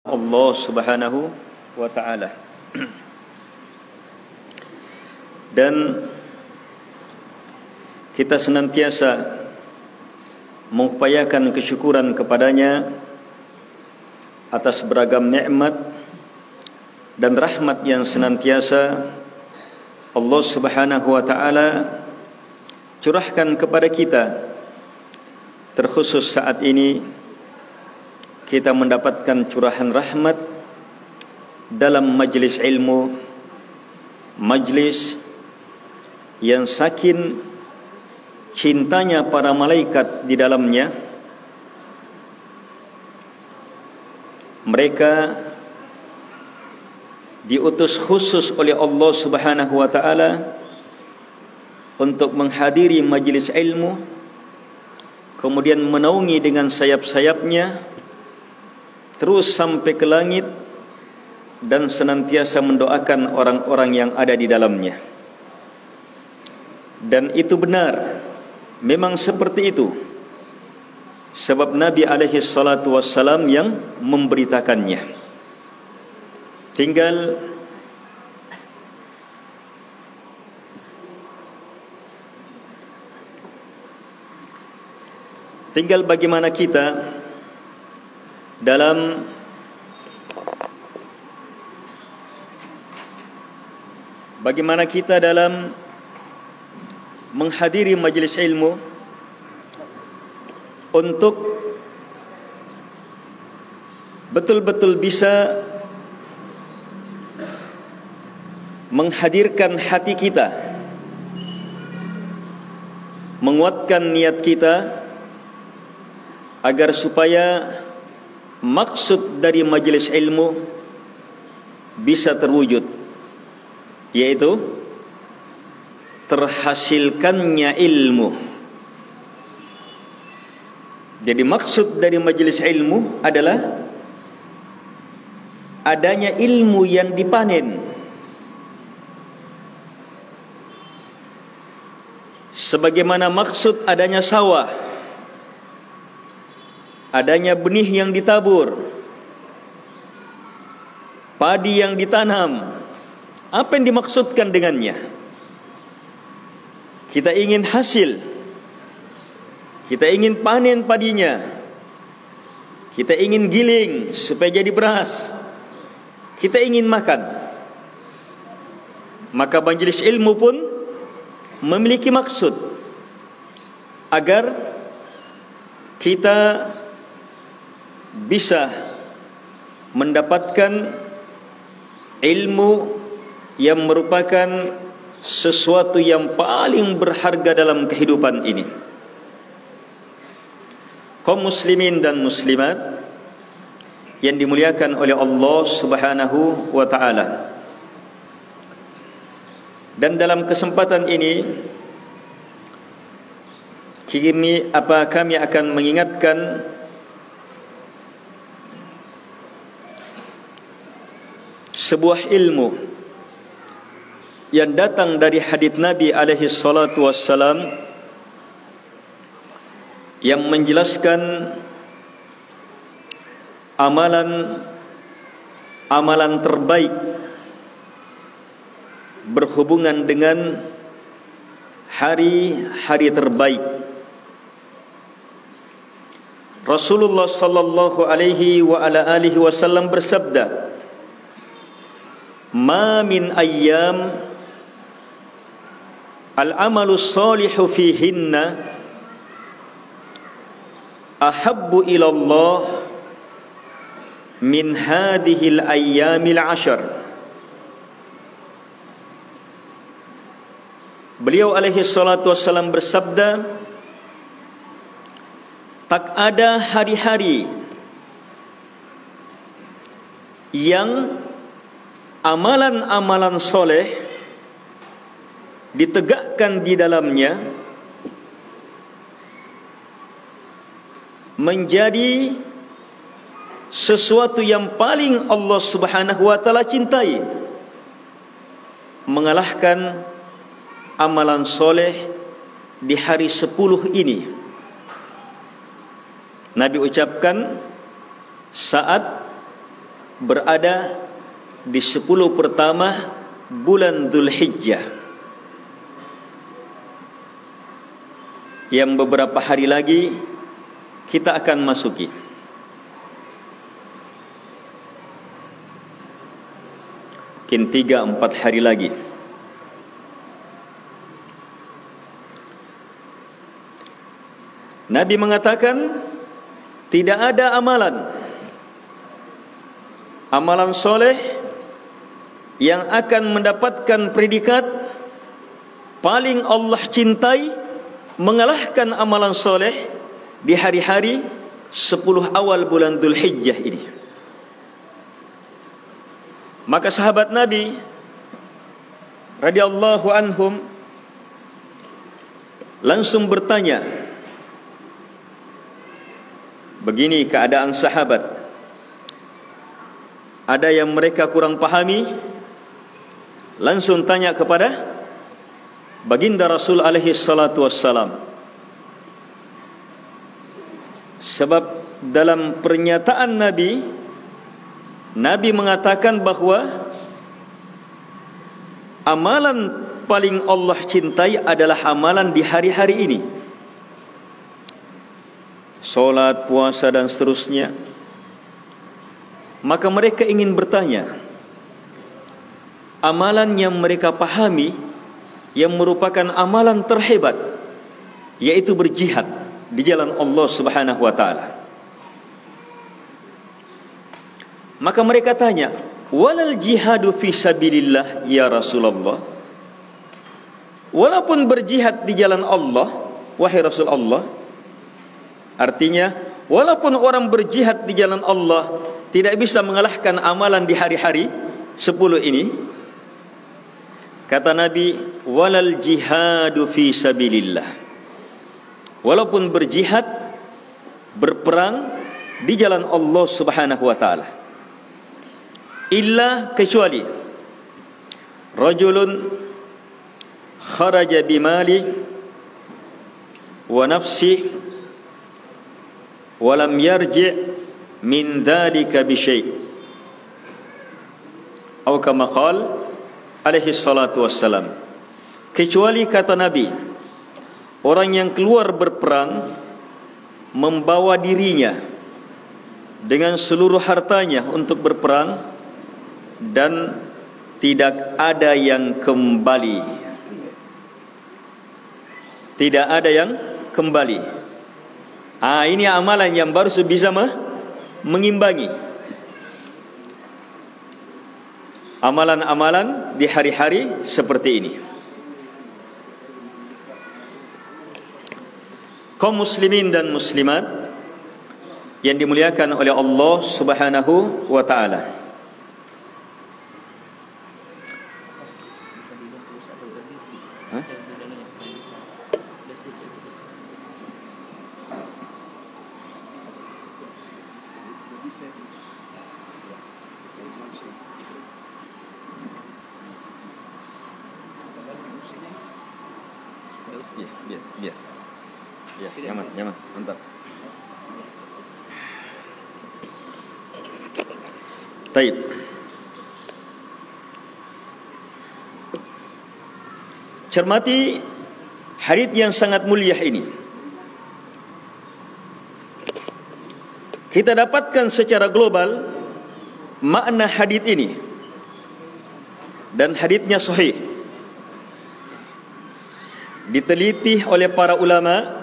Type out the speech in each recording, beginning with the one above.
Allah Subhanahu wa ta'ala. Dan kita senantiasa mengupayakan kesyukuran kepadanya atas beragam nikmat dan rahmat yang senantiasa Allah Subhanahu wa ta'ala curahkan kepada kita. Terkhusus saat ini kita mendapatkan curahan rahmat dalam majlis ilmu, majlis yang saking cintanya para malaikat di dalamnya. Mereka diutus khusus oleh Allah Subhanahu wa ta'ala untuk menghadiri majlis ilmu, kemudian menaungi dengan sayap-sayapnya terus sampai ke langit dan senantiasa mendoakan orang-orang yang ada di dalamnya. Dan itu benar, memang seperti itu, sebab Nabi alaihi salatu wassalam yang memberitakannya. Tinggal bagaimana kita dalam menghadiri majlis ilmu untuk betul-betul bisa menghadirkan hati kita, menguatkan niat kita agar supaya maksud dari majlis ilmu bisa terwujud, yaitu terhasilkannya ilmu. Jadi maksud dari majlis ilmu adalah adanya ilmu yang dipanen. Sebagaimana maksud adanya sawah, adanya benih yang ditabur, padi yang ditanam. Apa yang dimaksudkan dengannya? Kita ingin hasil, kita ingin panen padinya, kita ingin giling supaya jadi beras, kita ingin makan. Maka majelis ilmu pun memiliki maksud agar kita bisa mendapatkan ilmu yang merupakan sesuatu yang paling berharga dalam kehidupan ini. Kaum muslimin dan muslimat yang dimuliakan oleh Allah Subhanahu wa ta'ala. Dan dalam kesempatan ini kami akan mengingatkan sebuah ilmu yang datang dari hadits Nabi alaihi salatu wassalam yang menjelaskan amalan terbaik berhubungan dengan hari-hari terbaik. Rasulullah sallallahu alaihi wa ala alihi wasallam bersabda, "Ma min ayyam al-amalu salihu fihinna ahabbu ila Allah min hadhihi al-ayyamil 'ashar." Beliau alaihi salatu wassalam bersabda, tak ada hari-hari yang amalan-amalan soleh ditegakkan di dalamnya menjadi sesuatu yang paling Allah Subhanahu wa ta'ala cintai, mengalahkan amalan soleh di hari 10 ini. Nabi ucapkan saat berada di 10 pertama bulan Dzulhijjah, yang beberapa hari lagi kita akan masuki. Mungkin 3-4 hari lagi. Nabi mengatakan tidak ada amalan soleh yang akan mendapatkan predikat paling Allah cintai mengalahkan amalan soleh di hari-hari 10 awal bulan Dzulhijjah ini. Maka sahabat Nabi radhiyallahu anhum langsung bertanya. Begini keadaan sahabat. Ada yang mereka kurang pahami, langsung tanya kepada baginda Rasul alaihi salatu wassalam. Sebab dalam pernyataan Nabi mengatakan bahwa amalan paling Allah cintai adalah amalan di hari-hari ini. Solat, puasa dan seterusnya. Maka mereka ingin bertanya, amalan yang mereka pahami yang merupakan amalan terhebat, yaitu berjihad di jalan Allah Subhanahu wa taala. Maka mereka tanya, walal jihadu fi sabilillah ya Rasulullah. Walaupun berjihad di jalan Allah, wahai Rasulullah, artinya walaupun orang berjihad di jalan Allah tidak bisa mengalahkan amalan di hari-hari 10 ini. Kata Nabi, walal jihadu fi sabilillah. Walaupun berjihad, berperang di jalan Allah Subhanahu wa taala. Illa, kecuali rajulun kharaja bimali wa nafsi wa lam yarji' min dhalika bi syai', atau kama qala alaihi salatu wassalam. Kecuali kata Nabi, orang yang keluar berperang membawa dirinya dengan seluruh hartanya untuk berperang dan tidak ada yang kembali. Tidak ada yang kembali. Ini amalan yang baru bisa mengimbangi amalan-amalan di hari-hari seperti ini. Kaum muslimin dan muslimat yang dimuliakan oleh Allah Subhanahu wa taala. Ya, nyaman, mantap. Baik. Cermati hadits yang sangat mulia ini. Kita dapatkan secara global makna hadits ini, dan haditsnya sahih. Diteliti oleh para ulama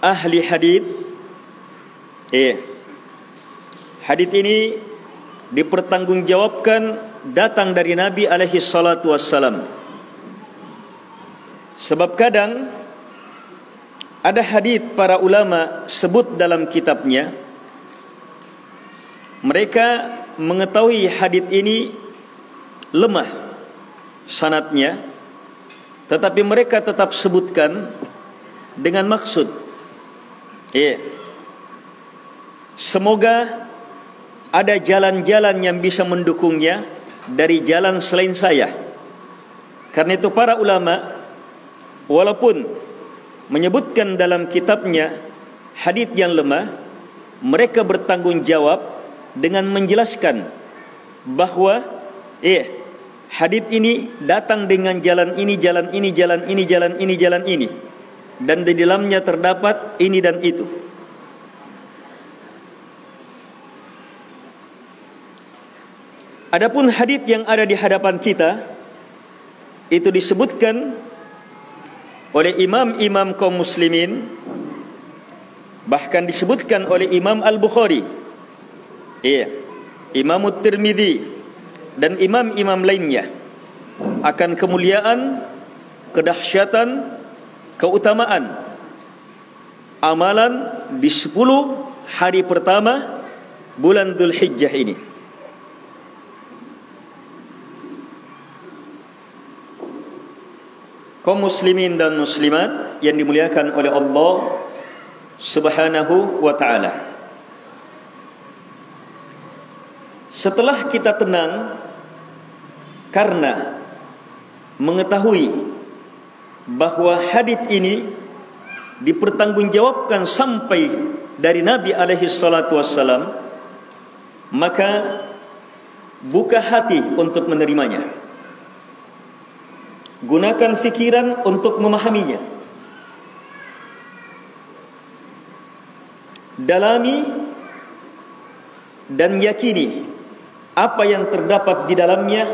ahli hadits. Hadits ini dipertanggungjawabkan datang dari Nabi alaihi salatu wassalam. Sebab kadang ada hadits para ulama sebut dalam kitabnya, mereka mengetahui hadits ini lemah sanadnya, tetapi mereka tetap sebutkan dengan maksud, semoga ada jalan-jalan yang bisa mendukungnya dari jalan selain saya. Karena itu para ulama walaupun menyebutkan dalam kitabnya hadits yang lemah, mereka bertanggung jawab dengan menjelaskan bahwa hadits ini datang dengan jalan ini, jalan ini, jalan ini, jalan ini, jalan ini, dan di dalamnya terdapat ini dan itu. Adapun hadits yang ada di hadapan kita itu disebutkan oleh imam-imam kaum muslimin, bahkan disebutkan oleh Imam Al-Bukhari, Imam At-Tirmidzi dan imam-imam lainnya, akan kemuliaan, kedahsyatan, keutamaan amalan di 10 hari pertama bulan Dzulhijjah ini. Kaum muslimin dan muslimat yang dimuliakan oleh Allah Subhanahu wa ta'ala, setelah kita tenang karena mengetahui bahwa hadits ini dipertanggungjawabkan sampai dari Nabi alaihi salatu wassalam, maka buka hati untuk menerimanya. Gunakan fikiran untuk memahaminya. Dalami dan yakini apa yang terdapat di dalamnya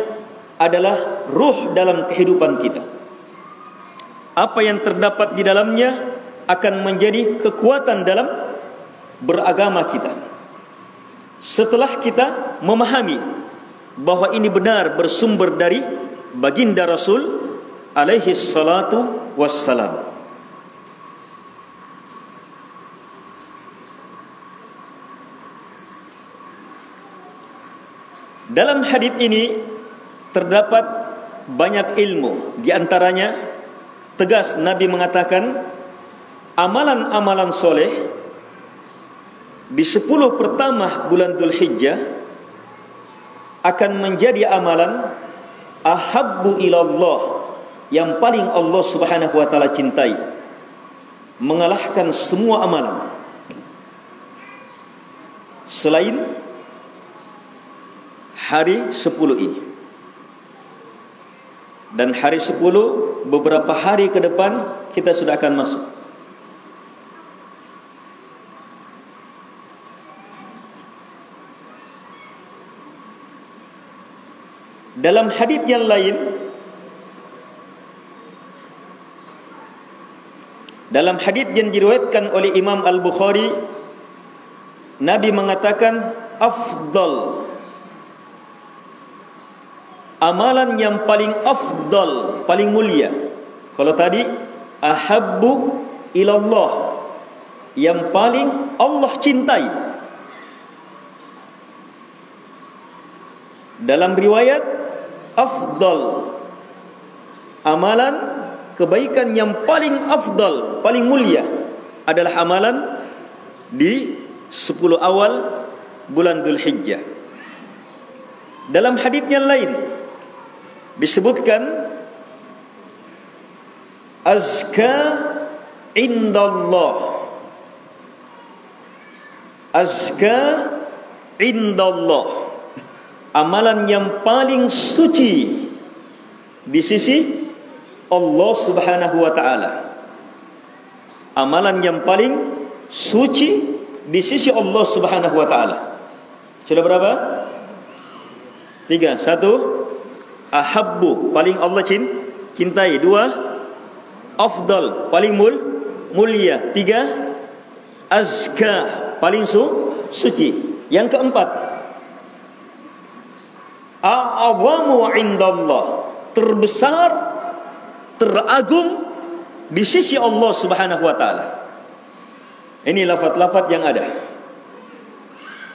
adalah ruh dalam kehidupan kita. Apa yang terdapat di dalamnya akan menjadi kekuatan dalam beragama kita. Setelah kita memahami bahwa ini benar bersumber dari baginda Rasul alaihi salatu wassalam. Dalam hadits ini terdapat banyak ilmu. Di antaranya tegas Nabi mengatakan amalan-amalan soleh di 10 pertama bulan Dzulhijjah akan menjadi amalan ahabbu ilallah, yang paling Allah Subhanahu wa ta'ala cintai, mengalahkan semua amalan selain hari 10 ini. Dan hari 10 beberapa hari ke depan kita sudah akan masuk. Dalam hadits yang lain, dalam hadits yang diriwayatkan oleh Imam Al-Bukhari, Nabi mengatakan afdal, amalan yang paling afdal, paling mulia. Kalau tadi ahabbu ilallah, yang paling Allah cintai. Dalam riwayat afdal, amalan kebaikan yang paling afdal, paling mulia adalah amalan di 10 awal bulan Dzulhijjah. Dalam hadits yang lain disebutkan azka indallah, azka indallah, amalan yang paling suci di sisi Allah Subhanahu wa ta'ala. Amalan yang paling suci di sisi Allah Subhanahu wa ta'ala. Sudah berapa? 3. 1, ahabbu, paling Allah cintai. 2, afdal, paling mulia. 3, azka, paling suci. Yang keempat, a'azamu indallah, terbesar, teragung di sisi Allah Subhanahu wa ta'ala. Ini lafaz-lafaz yang ada.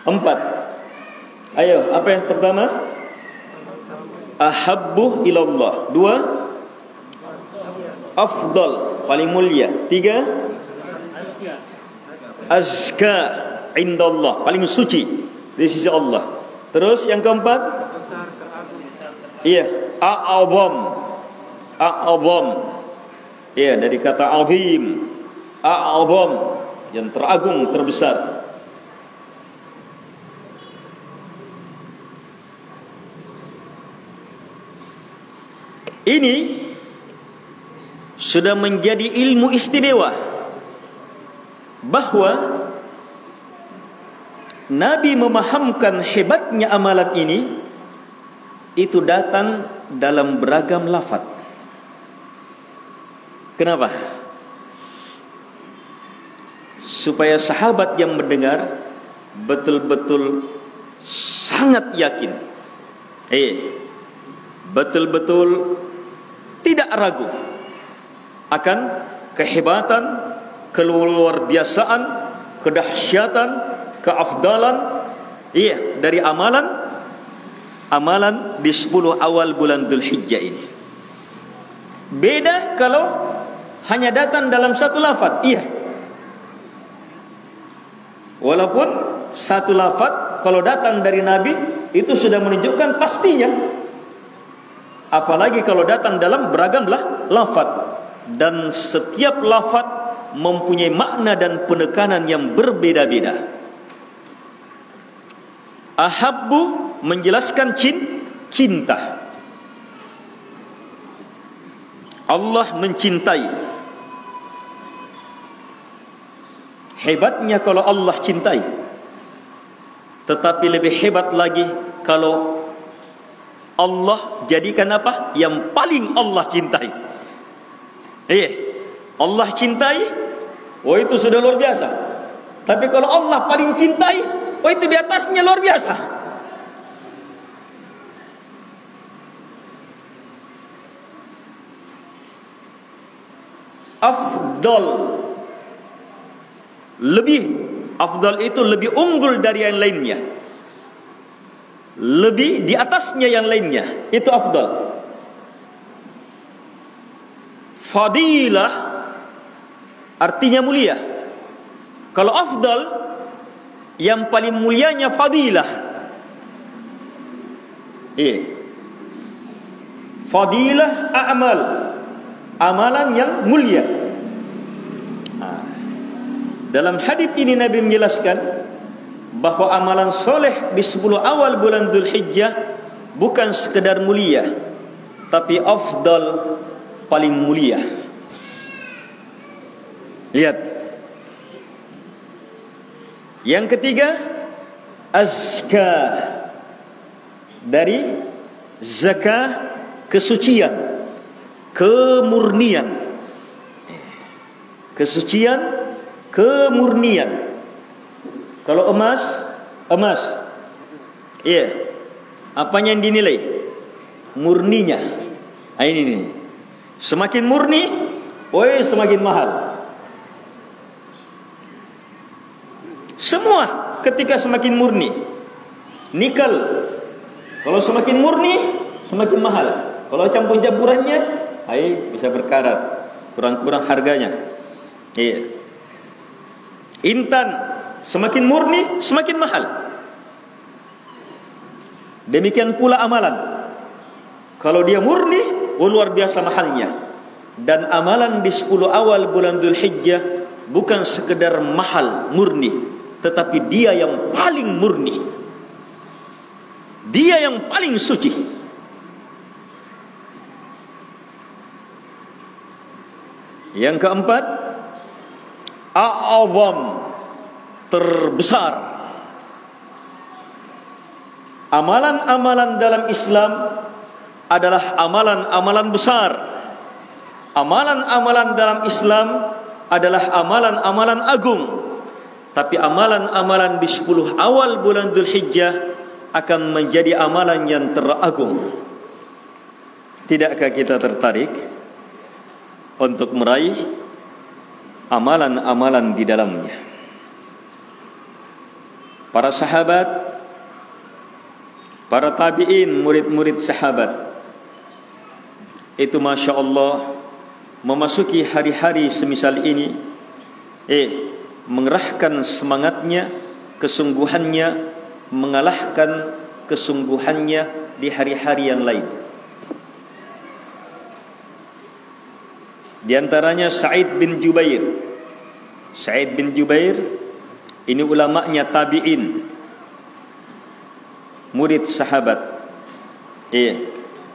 4. Ayo, apa yang pertama? Ahabbu ilallah. 2, afdal, paling mulia. 3, azka indallah, paling suci di sisi Allah. Terus yang keempat, a'azam. A'azam, dari kata azim, a'azam, yang teragung, terbesar. Ini sudah menjadi ilmu istimewa bahwa Nabi memahamkan hebatnya amalan ini itu datang dalam beragam lafaz. Kenapa? Supaya sahabat yang mendengar betul-betul sangat yakin, betul-betul tidak ragu akan kehebatan, keluarbiasaan, kedahsyatan, keafdalan dari amalan di 10 awal bulan Dzulhijjah ini. Beda kalau hanya datang dalam satu lafaz. Walaupun satu lafaz kalau datang dari Nabi itu sudah menunjukkan pastinya. Apalagi kalau datang dalam beragam lafaz, dan setiap lafaz mempunyai makna dan penekanan yang berbeda-beda. Ahabbu menjelaskan cinta. Allah mencintai. Hebatnya kalau Allah cintai. Tetapi lebih hebat lagi kalau Allah jadikan apa? Yang paling Allah cintai. Allah cintai, itu sudah luar biasa. Tapi kalau Allah paling cintai, itu di atasnya luar biasa. Afdal, lebih afdal itu lebih unggul dari yang lainnya, lebih di atasnya yang lainnya, itu afdal. Fadilah artinya mulia. Kalau afdal, yang paling mulianya fadilah. Fadilah a'mal, amalan yang mulia. Dalam hadis ini Nabi menjelaskan bahwa amalan soleh di 10 awal bulan Dzulhijjah bukan sekedar mulia, tapi afdal, paling mulia. Lihat. Yang ketiga, azka, dari zakah, kesucian, kemurnian. Kesucian, kemurnian. Kalau emas, apanya yang dinilai? Murninya. Ini. Semakin murni, semakin mahal. Semua ketika semakin murni. Nikel, kalau semakin murni, semakin mahal. Kalau campur-campurannya, bisa berkarat, kurang-kurang harganya. Intan, semakin murni, semakin mahal. Demikian pula amalan. Kalau dia murni, luar biasa mahalnya. Dan amalan di 10 awal bulan Dzulhijjah bukan sekedar mahal, murni, tetapi dia yang paling murni, dia yang paling suci. Yang keempat, a'azam, terbesar. Amalan-amalan dalam Islam adalah amalan-amalan besar. Amalan-amalan dalam Islam adalah amalan-amalan agung. Tapi amalan-amalan di 10 awal bulan Dzulhijjah akan menjadi amalan yang teragung. Tidakkah kita tertarik untuk meraih amalan-amalan di dalamnya? Para sahabat, para tabi'in, murid-murid sahabat, itu Masya Allah memasuki hari-hari semisal ini, mengerahkan semangatnya, kesungguhannya, mengalahkan kesungguhannya di hari-hari yang lain. Di antaranya Sa'id bin Jubair. Sa'id bin Jubair ini ulama'nya tabi'in, murid sahabat.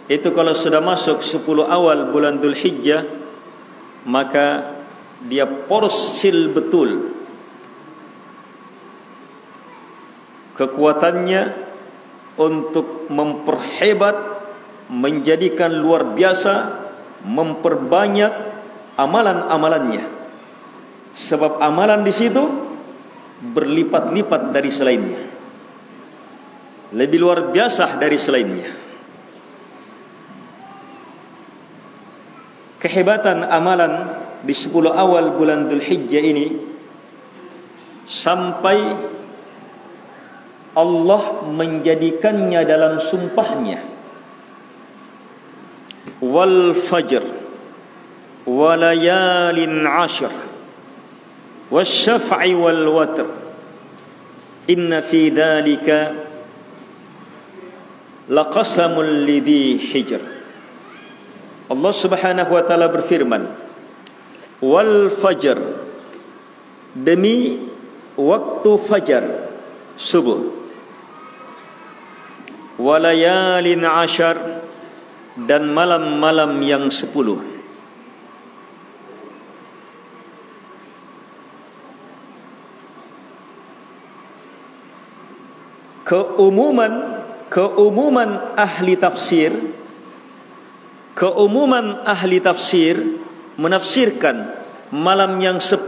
itu kalau sudah masuk 10 awal bulan Dzulhijjah, maka dia porsil betul kekuatannya untuk memperhebat, menjadikan luar biasa, memperbanyak amalan-amalannya. Sebab amalan di situ berlipat-lipat dari selainnya, lebih luar biasa dari selainnya. Kehebatan amalan di 10 awal bulan Dzulhijjah ini sampai Allah menjadikannya dalam sumpahnya, wal fajr wa layalin 'ashr wasyaf'i wal watr inna fi dhalika laqasamul lidhi hijr. Allah Subhanahu wa taala berfirman, wal fajr, demi waktu fajar subuh, walayalin 'ashar, dan malam-malam yang 10. Keumuman ahli tafsir, menafsirkan malam yang 10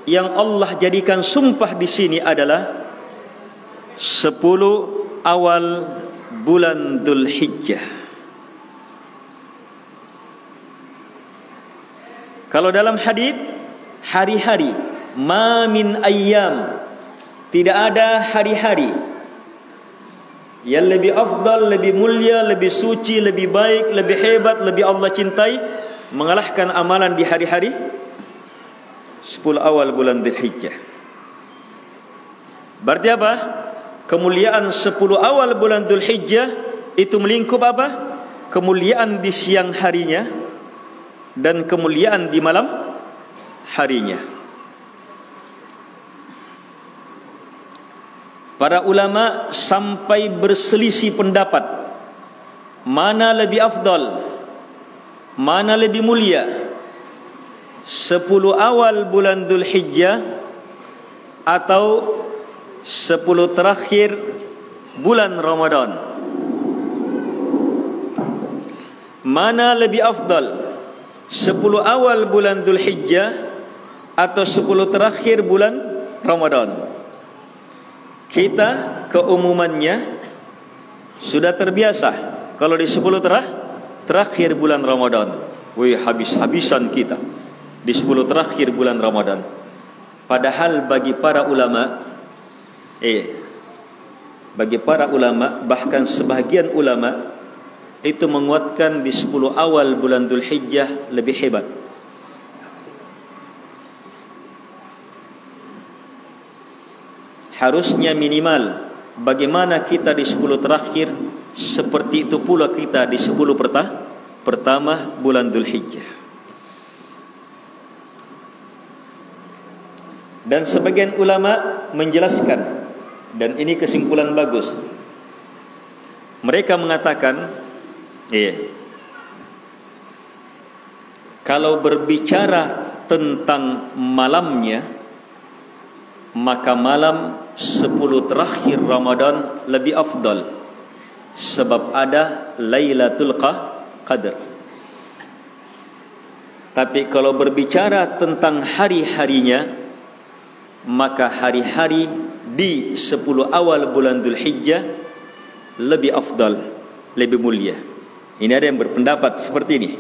yang Allah jadikan sumpah di sini adalah 10 awal bulan Dzulhijjah. Kalau dalam hadis, hari-hari, ma min ayyam, tidak ada hari-hari yang lebih afdal, lebih mulia, lebih suci, lebih baik, lebih hebat, lebih Allah cintai mengalahkan amalan di hari-hari 10 awal bulan Dzulhijjah. Berarti apa? Kemuliaan 10 awal bulan Dzulhijjah itu melingkup apa? Kemuliaan di siang harinya dan kemuliaan di malam harinya. Para ulama sampai berselisih pendapat, mana lebih afdal, mana lebih mulia, 10 awal bulan Dzulhijjah atau 10 terakhir bulan Ramadan. Mana lebih afdal, 10 awal bulan Dzulhijjah atau 10 terakhir bulan Ramadan? Kita keumumannya sudah terbiasa kalau di 10 terakhir bulan Ramadan, wih, habis-habisan kita di 10 terakhir bulan Ramadan. Padahal bagi para ulama, bahkan sebahagian ulama itu menguatkan di 10 awal bulan Dzulhijjah lebih hebat. Harusnya minimal bagaimana kita di 10 terakhir, seperti itu pula kita di 10 pertama bulan Dzulhijjah. Dan sebagian ulama menjelaskan, dan ini kesimpulan bagus. Mereka mengatakan, kalau berbicara tentang malamnya, maka malam 10 terakhir Ramadan lebih afdal, sebab ada Lailatul Qadar. Tapi kalau berbicara tentang hari-harinya, maka hari-hari di 10 awal bulan Dzulhijjah lebih afdal, lebih mulia. Ini ada yang berpendapat seperti ini.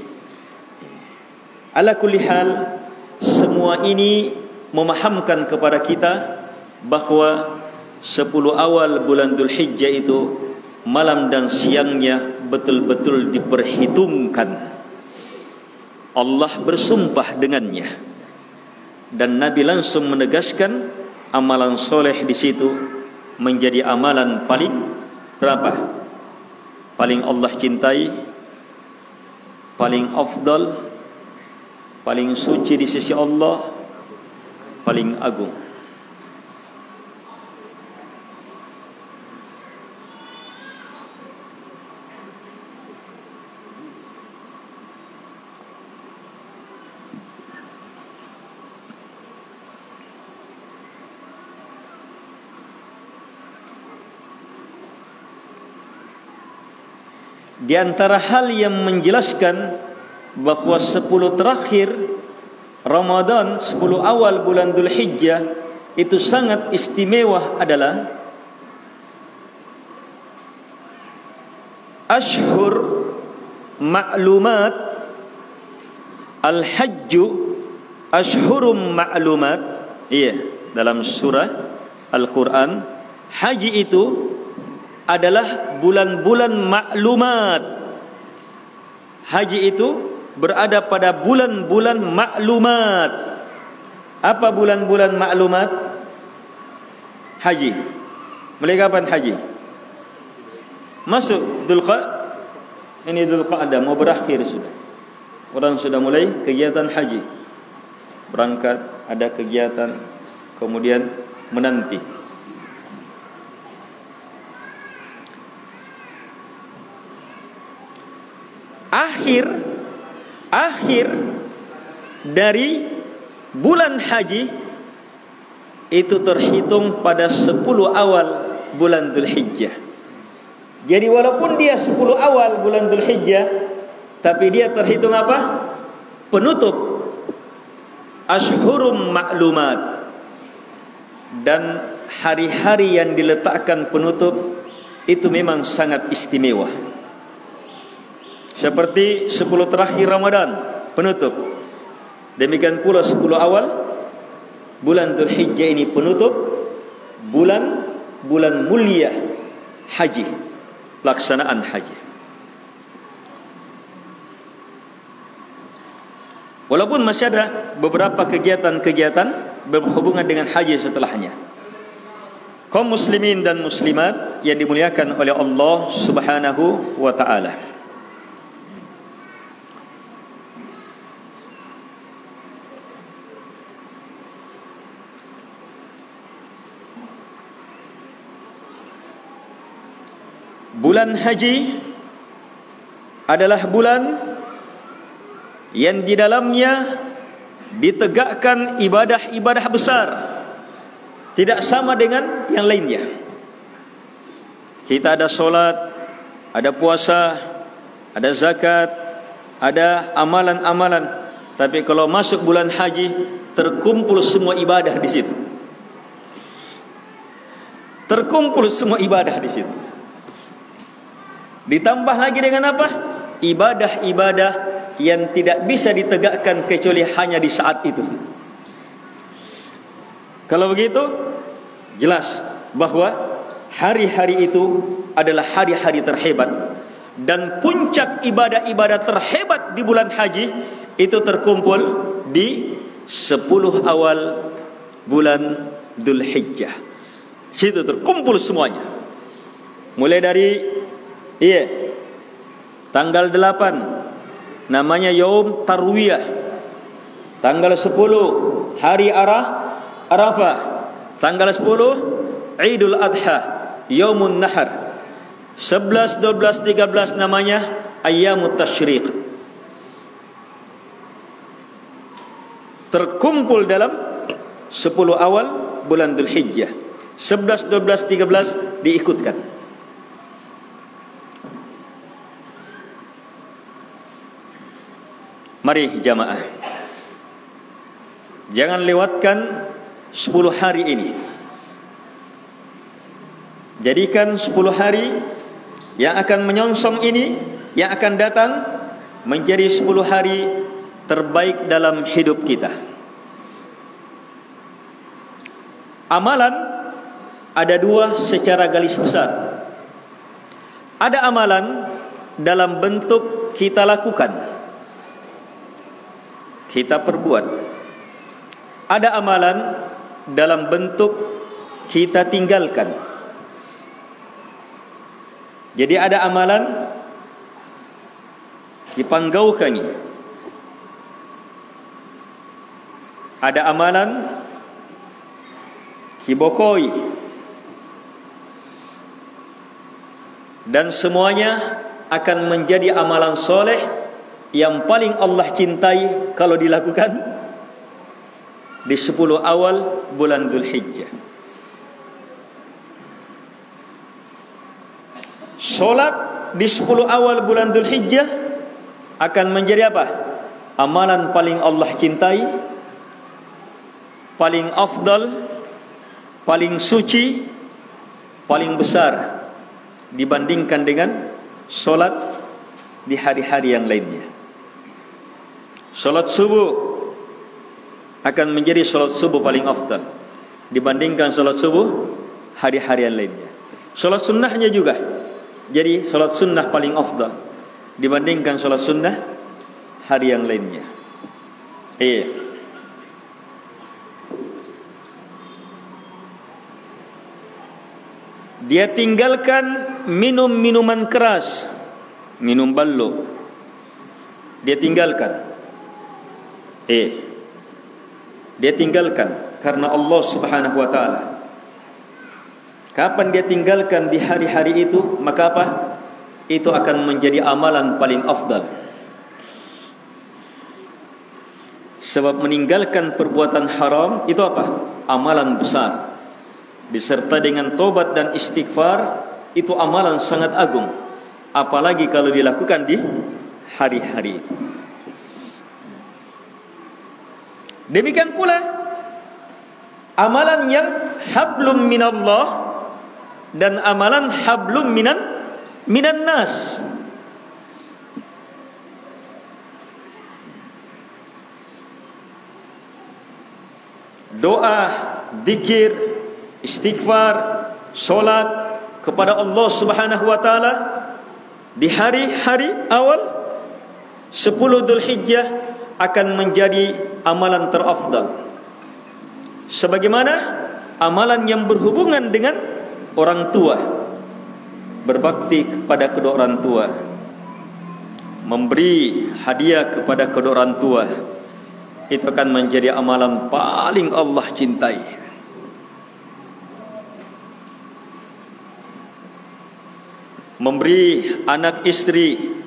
Ala kulli hal, semua ini memahamkan kepada kita bahwa 10 awal bulan Dzulhijjah itu malam dan siangnya betul-betul diperhitungkan. Allah bersumpah dengannya, dan Nabi langsung menegaskan amalan soleh di situ menjadi amalan paling berapa? Paling Allah cintai, paling afdal, paling suci di sisi Allah, paling agung. di antara hal yang menjelaskan bahawa 10 terakhir Ramadan, 10 awal bulan Dzulhijjah itu sangat istimewa adalah ashhur ma'lumat, al-hajju ashhurum ma'lumat. Iya, dalam surah Al-Quran, haji itu adalah bulan-bulan maklumat. Haji itu berada pada bulan-bulan maklumat. Apa bulan-bulan maklumat? Haji. Mulai kapan haji? Masuk Dzulqa'dah. Ini Dzulqa'dah mau berakhir sudah. Orang sudah mulai kegiatan haji. Berangkat, ada kegiatan, kemudian menanti. Akhir dari bulan haji itu terhitung pada 10 awal bulan Dzulhijjah. Jadi walaupun dia 10 awal bulan Dzulhijjah, tapi dia terhitung apa? Penutup. Ashhurum ma'lumat. Dan hari-hari yang diletakkan penutup itu memang sangat istimewa. Seperti 10 terakhir Ramadan, penutup. Demikian pula 10 awal bulan Dzulhijjah ini penutup bulan mulia haji, pelaksanaan haji. Walaupun masih ada beberapa kegiatan-kegiatan berhubungan dengan haji setelahnya. Kaum muslimin dan muslimat yang dimuliakan oleh Allah Subhanahu wa taala. Bulan haji adalah bulan yang di dalamnya ditegakkan ibadah-ibadah besar, tidak sama dengan yang lainnya. Kita ada solat, ada puasa, ada zakat, ada amalan-amalan. Tapi kalau masuk bulan haji, terkumpul semua ibadah di situ. Terkumpul semua ibadah di situ. Ditambah lagi dengan apa? Ibadah-ibadah yang tidak bisa ditegakkan kecuali hanya di saat itu. Kalau begitu, jelas bahwa hari-hari itu adalah hari-hari terhebat. Dan puncak ibadah-ibadah terhebat di bulan haji itu terkumpul di 10 awal bulan Dzulhijjah. Situ terkumpul semuanya. Mulai dari tanggal 8 namanya Yaum Tarwiyah. Tanggal 10 hari Arafah. Tanggal 10 Idul Adha, Yaumun Nahar. 11, 12, 13 namanya Ayyamut Tasyriq. Terkumpul dalam 10 awal bulan Dzulhijjah. 11, 12, 13 diikutkan. Mari jamaah, jangan lewatkan 10 hari ini. Jadikan 10 hari yang akan menyongsong ini, yang akan datang, menjadi 10 hari terbaik dalam hidup kita. Amalan ada 2 secara garis besar. Ada amalan dalam bentuk kita lakukan, kita perbuat. Ada amalan dalam bentuk kita tinggalkan. Jadi ada amalan dipanggaukan, ada amalan dibokoi, dan semuanya akan menjadi amalan soleh yang paling Allah cintai kalau dilakukan di 10 awal bulan Dzulhijjah. Solat di 10 awal bulan Dzulhijjah akan menjadi apa? Amalan paling Allah cintai, paling afdal, paling suci, paling besar dibandingkan dengan solat di hari-hari yang lainnya. Solat subuh akan menjadi solat subuh paling afdal dibandingkan solat subuh hari-hari yang lainnya. Solat sunnahnya juga jadi solat sunnah paling afdal dibandingkan solat sunnah hari yang lainnya. Dia tinggalkan minum minuman keras, minum ballo. Dia tinggalkan. Dia tinggalkan karena Allah Subhanahu wa taala. Kapan dia tinggalkan di hari-hari itu, maka apa? Itu akan menjadi amalan paling afdal. Sebab meninggalkan perbuatan haram itu apa? Amalan besar. Diserta dengan tobat dan istighfar, itu amalan sangat agung. Apalagi kalau dilakukan di hari-hari itu. Demikian pula amalan yang hablum minallah dan amalan hablum minan nas. Doa, zikir, istighfar, solat kepada Allah Subhanahu wa taala di hari-hari awal 10 Dzulhijjah akan menjadi amalan terafdal. Sebagaimana amalan yang berhubungan dengan orang tua, berbakti kepada kedua orang tua, memberi hadiah kepada kedua orang tua, itu akan menjadi amalan paling Allah cintai. Memberi anak istri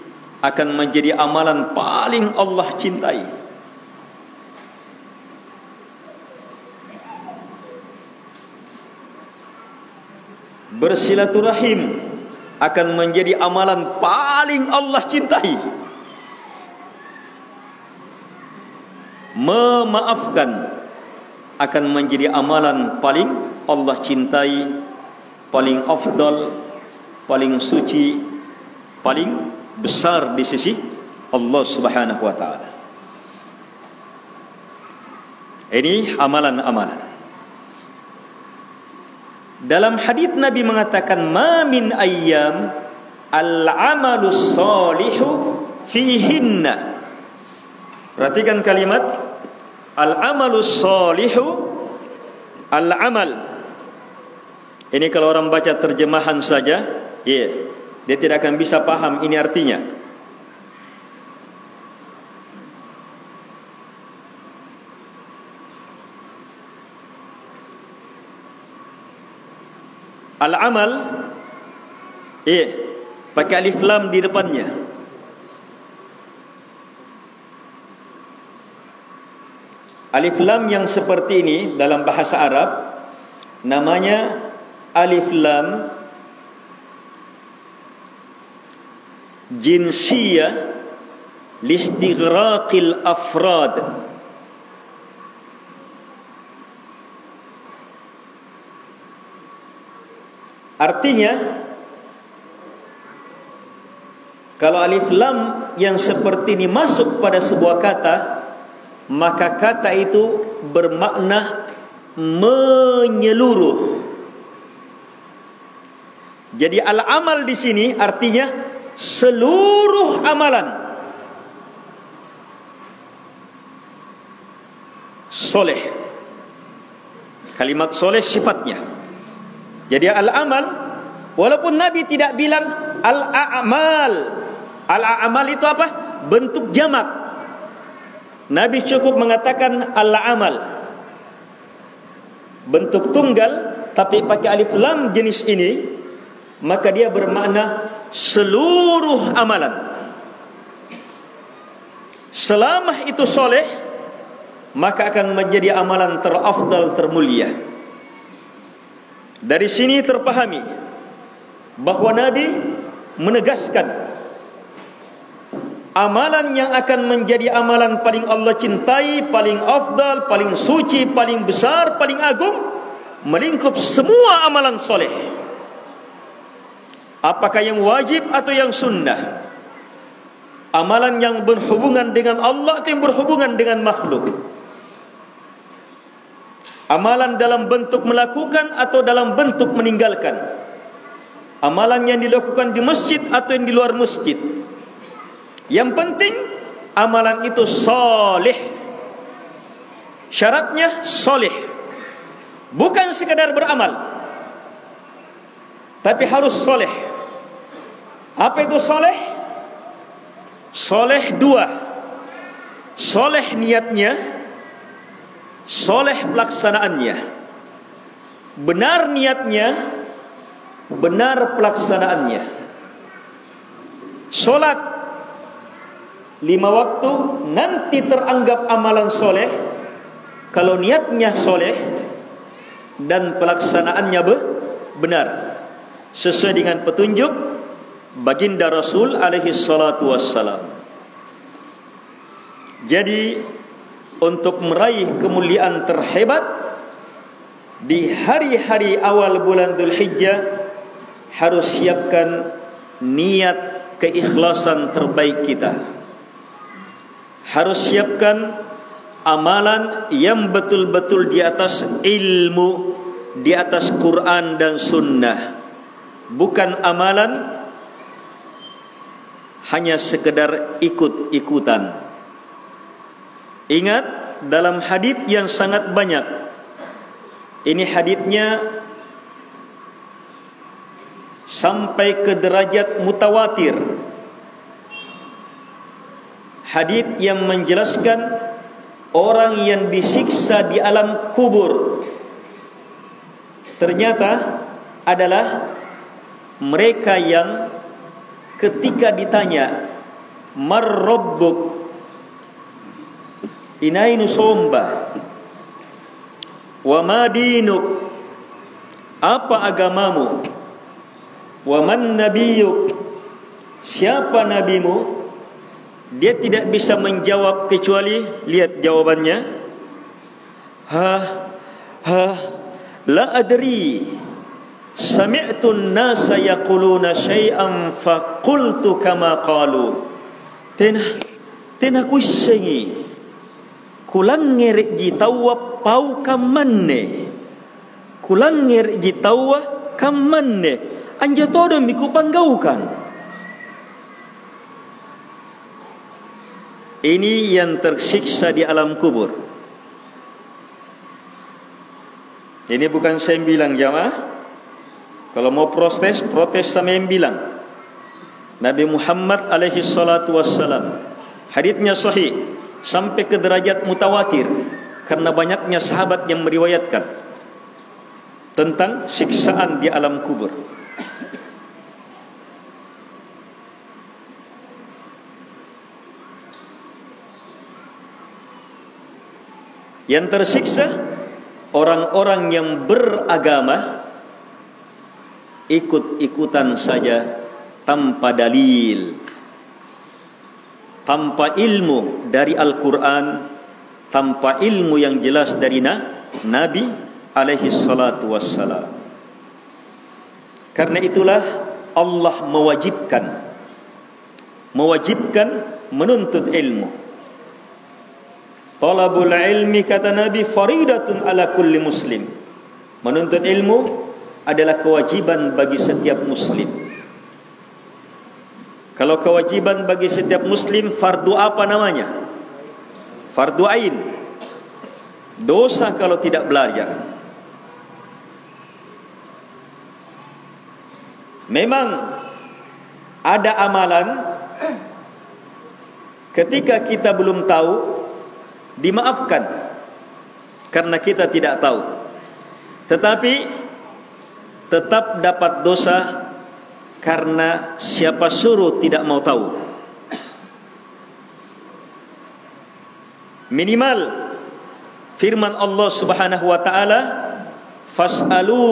akan menjadi amalan paling Allah cintai. Bersilaturahim akan menjadi amalan paling Allah cintai. Memaafkan akan menjadi amalan paling Allah cintai, paling afdal, paling suci, paling besar di sisi Allah Subhanahu wa taala. Ini amalan-amalan. Dalam hadis Nabi mengatakan, "Ma min ayyam al-amalus salihu fihinna." Perhatikan kalimat al-amalus salihu, al-amal. Ini kalau orang baca terjemahan saja, dia tidak akan bisa paham ini artinya. Al-amal, pakai alif lam di depannya. Alif lam yang seperti ini dalam bahasa Arab namanya alif lam jinsiyah listighraqil afrad. Artinya, kalau alif lam yang seperti ini masuk pada sebuah kata, maka kata itu bermakna menyeluruh. Jadi al-amal di sini artinya seluruh amalan. Soleh. Kalimat soleh sifatnya. Jadi al-amal, walaupun Nabi tidak bilang al-a'mal. Al-a'mal itu apa? Bentuk jamak. Nabi cukup mengatakan al-amal, bentuk tunggal, tapi pakai alif lam jenis ini, maka dia bermakna seluruh amalan. Selama itu soleh, maka akan menjadi amalan terafdal, termulia. Dari sini terpahami bahwa Nabi menegaskan amalan yang akan menjadi amalan paling Allah cintai, paling afdal, paling suci, paling besar, paling agung, melingkup semua amalan soleh, apakah yang wajib atau yang sunnah, amalan yang berhubungan dengan Allah atau yang berhubungan dengan makhluk, amalan dalam bentuk melakukan atau dalam bentuk meninggalkan, amalan yang dilakukan di masjid atau yang di luar masjid. Yang penting amalan itu soleh. Syaratnya soleh, bukan sekadar beramal, tapi harus soleh. Apa itu soleh? Soleh dua: soleh niatnya, soleh pelaksanaannya. Benar niatnya, benar pelaksanaannya. Solat 5 waktu nanti teranggap amalan soleh kalau niatnya soleh dan pelaksanaannya benar, sesuai dengan petunjuk baginda Rasul alaihi salatu wassalam. Jadi untuk meraih kemuliaan terhebat di hari-hari awal bulan Dzulhijjah, harus siapkan niat keikhlasan terbaik kita. Harus siapkan amalan yang betul-betul di atas ilmu, di atas Quran dan Sunnah, bukan amalan hanya sekedar ikut-ikutan. Ingat, dalam hadis yang sangat banyak, ini hadisnya sampai ke derajat mutawatir, hadis yang menjelaskan orang yang disiksa di alam kubur ternyata adalah mereka yang ketika ditanya mar rabbuk, inainu somba, wa ma dinuk, apa agamamu, wa man nabiyuk, siapa nabimu, dia tidak bisa menjawab kecuali lihat jawabannya, la adri, sami'tu an-nasa yaquluna syai'an fa qultu kama qalu. Tena kuisengi kulang ngerek ji tawa pau kamanne, kulang ngerek ji tawa kamanne, anja todo miku panggaukan. Ini yang tersiksa di alam kubur. Ini bukan saya yang bilang, jamaah. Kalau mau protes sama yang bilang. Nabi Muhammad alaihi salatu wassalam, haditsnya sahih sampai ke derajat mutawatir, karena banyaknya sahabat yang meriwayatkan tentang siksaan di alam kubur. Yang tersiksa orang-orang yang beragama ikut-ikutan saja tanpa dalil, tanpa ilmu dari Al-Quran, tanpa ilmu yang jelas dari Nabi alaihi salatu wassalam. Karena itulah Allah mewajibkan menuntut ilmu. Talabul ilmi, kata Nabi, faridatun ala kulli muslim. Menuntut ilmu adalah kewajiban bagi setiap muslim. Kalau kewajiban bagi setiap muslim, fardu apa namanya? Fardu ain. Dosa kalau tidak belajar. Memang ada amalan ketika kita belum tahu, dimaafkan karena kita tidak tahu, tetapi tetap dapat dosa karena siapa suruh tidak mau tahu. Minimal firman Allah Subhanahu wa taala, fas'alu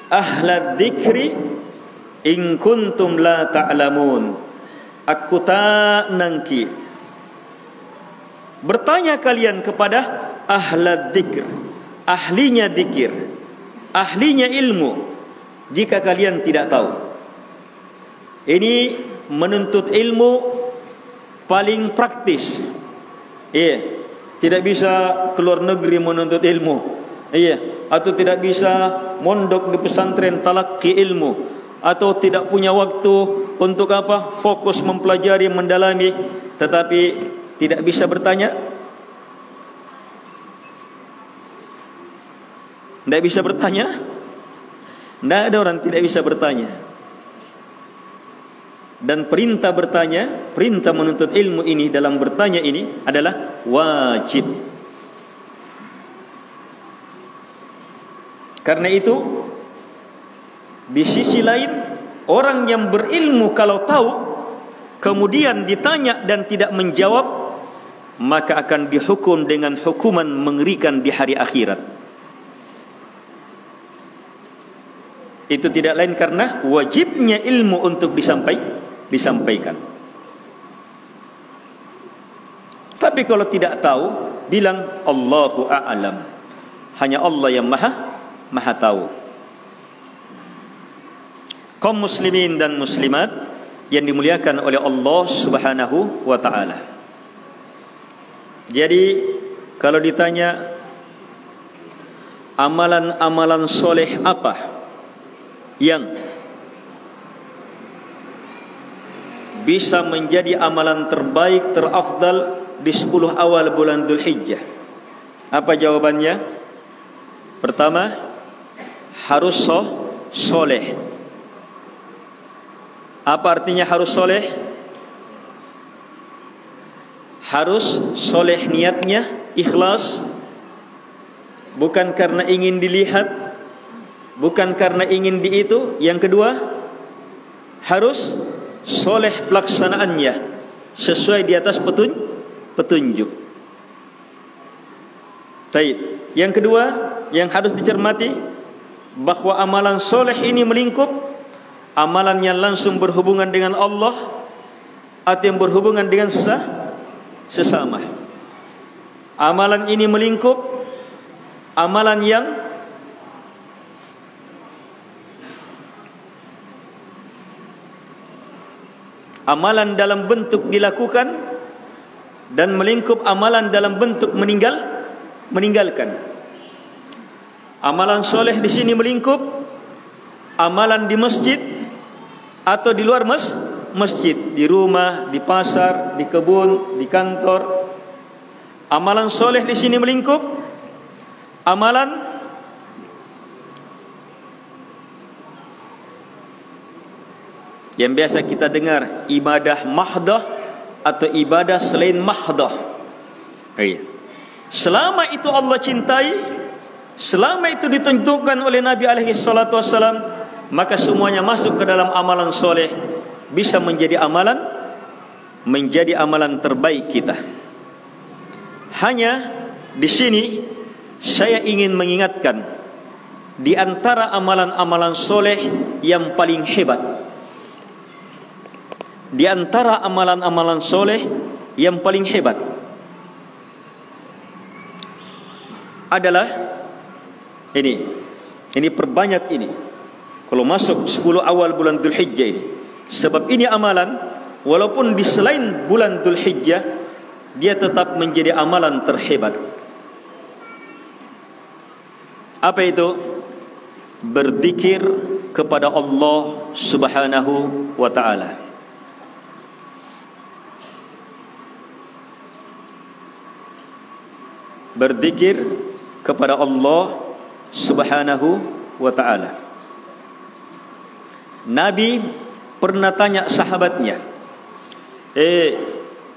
ahla dzikri In kuntum la ta'lamun. Aku tak nangki. Bertanya kalian kepada ahlad dzikr, ahlinya dzikir, ahlinya ilmu, jika kalian tidak tahu. Ini menuntut ilmu paling praktis. Tidak bisa keluar negeri menuntut ilmu. Atau tidak bisa mondok di pesantren talaqi ilmu, atau tidak punya waktu untuk apa? Fokus mempelajari, mendalami, tetapi tidak bisa bertanya. Tidak bisa bertanya. Tidak ada orang tidak bisa bertanya. Dan perintah bertanya, perintah menuntut ilmu ini dalam bertanya ini adalah wajib. Karena itu, di sisi lain, orang yang berilmu kalau tahu, kemudian ditanya dan tidak menjawab, maka akan dihukum dengan hukuman mengerikan di hari akhirat. Itu tidak lain karena wajibnya ilmu untuk disampaikan. Tapi kalau tidak tahu, bilang Allahu a'lam. Hanya Allah yang maha tahu. Kaum muslimin dan muslimat yang dimuliakan oleh Allah Subhanahu wa ta'ala. Jadi kalau ditanya amalan-amalan soleh apa yang bisa menjadi amalan terbaik, terafdal di 10 awal bulan Dzulhijjah, apa jawabannya? Pertama, harus soleh. Apa artinya harus soleh? Harus soleh niatnya, ikhlas, bukan karena ingin dilihat, bukan karena ingin itu. Yang kedua, harus soleh pelaksanaannya, sesuai di atas petunjuk. Baik. Yang kedua, yang harus dicermati, bahwa amalan soleh ini melingkup amalan yang langsung berhubungan dengan Allah atau yang berhubungan dengan sesama. Amalan ini melingkup amalan yang amalan dalam bentuk dilakukan dan melingkup amalan dalam bentuk meninggalkan. Amalan soleh di sini melingkup amalan di masjid atau di luar masjid, di rumah, di pasar, di kebun, di kantor. Amalan soleh di sini melingkup amalan yang biasa kita dengar, ibadah mahdah atau ibadah selain mahdah. Selama itu Allah cintai, selama itu ditentukan oleh Nabi alaihi salatu wassalam, maka semuanya masuk ke dalam amalan soleh, bisa menjadi amalan terbaik kita. Hanya di sini saya ingin mengingatkan, di antara amalan-amalan soleh yang paling hebat, di antara amalan-amalan soleh yang paling hebat adalah ini perbanyak ini kalau masuk 10 awal bulan Dzulhijjah ini. Sebab ini amalan, walaupun di selain bulan Dzulhijjah, dia tetap menjadi amalan terhebat. Apa itu? Berzikir kepada Allah Subhanahu wa ta'ala. Berzikir kepada Allah Subhanahu wa ta'ala. Nabi pernah tanya sahabatnya,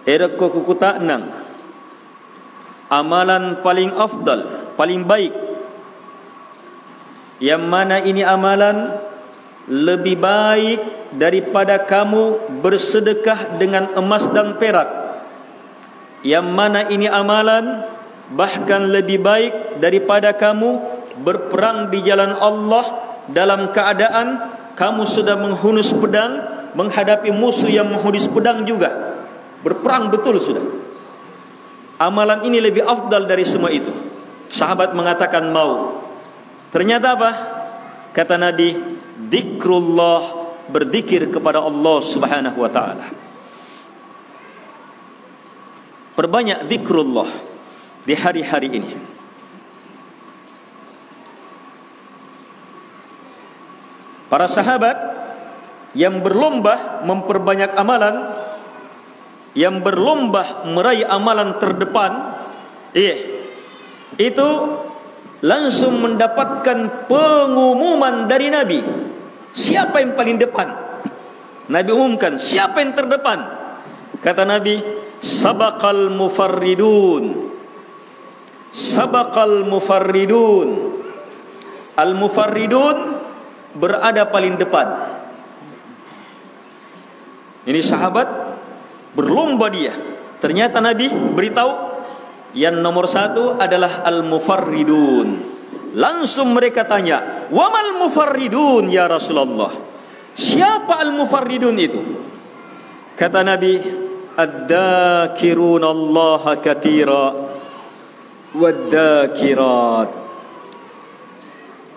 ereko kukuta nang amalan paling afdal, paling baik, yang mana ini amalan lebih baik daripada kamu bersedekah dengan emas dan perak, yang mana ini amalan bahkan lebih baik daripada kamu berperang di jalan Allah dalam keadaan kamu sudah menghunus pedang, menghadapi musuh yang menghunus pedang juga, berperang betul sudah. Amalan ini lebih afdal dari semua itu. Sahabat mengatakan mau. Ternyata apa? Kata Nabi, zikrullah, berzikir kepada Allah Subhanahu wa taala. Perbanyak zikrullah di hari-hari ini. Para sahabat yang berlomba memperbanyak amalan, yang berlomba meraih amalan terdepan, itu langsung mendapatkan pengumuman dari Nabi. Siapa yang paling depan? Nabi umumkan, siapa yang terdepan? Kata Nabi, sabaqal mufarridun. Sabaqal mufarridun. Al-mufarridun berada paling depan. Ini sahabat berlomba dia. Ternyata Nabi beritahu yang nomor satu adalah al-mufarridun. Langsung mereka tanya, wamal mufarridun ya Rasulullah? Siapa al-mufarridun itu? Kata Nabi, ad-dzakiruna Allah katsira wad-dzakirat.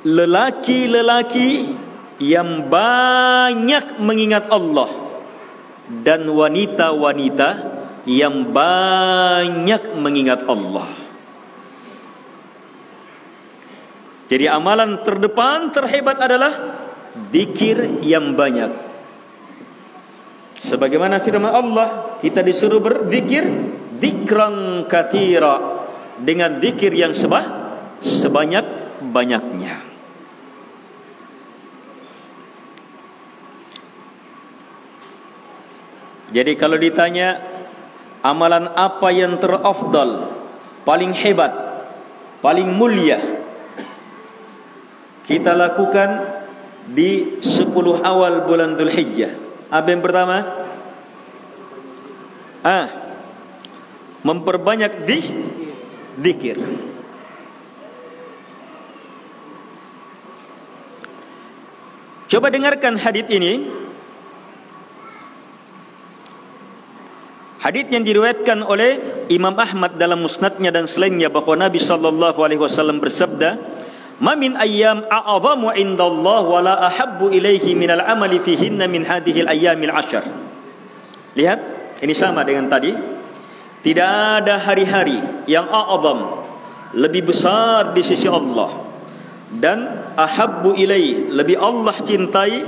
Lelaki-lelaki yang banyak mengingat Allah dan wanita-wanita yang banyak mengingat Allah. Jadi amalan terdepan terhebat adalah zikir yang banyak. Sebagaimana firman Allah, kita disuruh berzikir dzikran katsira, dengan zikir yang sebanyak-banyaknya. Jadi kalau ditanya amalan apa yang terafdal, paling hebat, paling mulia, kita lakukan di 10 awal bulan Dzulhijjah. Apa yang pertama? Memperbanyak zikir. Coba dengarkan hadis ini. Hadis yang diriwayatkan oleh Imam Ahmad dalam musnadnya dan selainnya, bahwa Nabi sallallahu alaihi wasallam bersabda, "Ma min ayyam a'zamu 'indallah wa la ahabbu ilaihi minal 'amali fihinna min hadhil ayyamil 'ashr." Lihat, ini sama dengan tadi. Tidak ada hari-hari yang a'zam, lebih besar di sisi Allah, dan ahabbu ilaihi, lebih Allah cintai,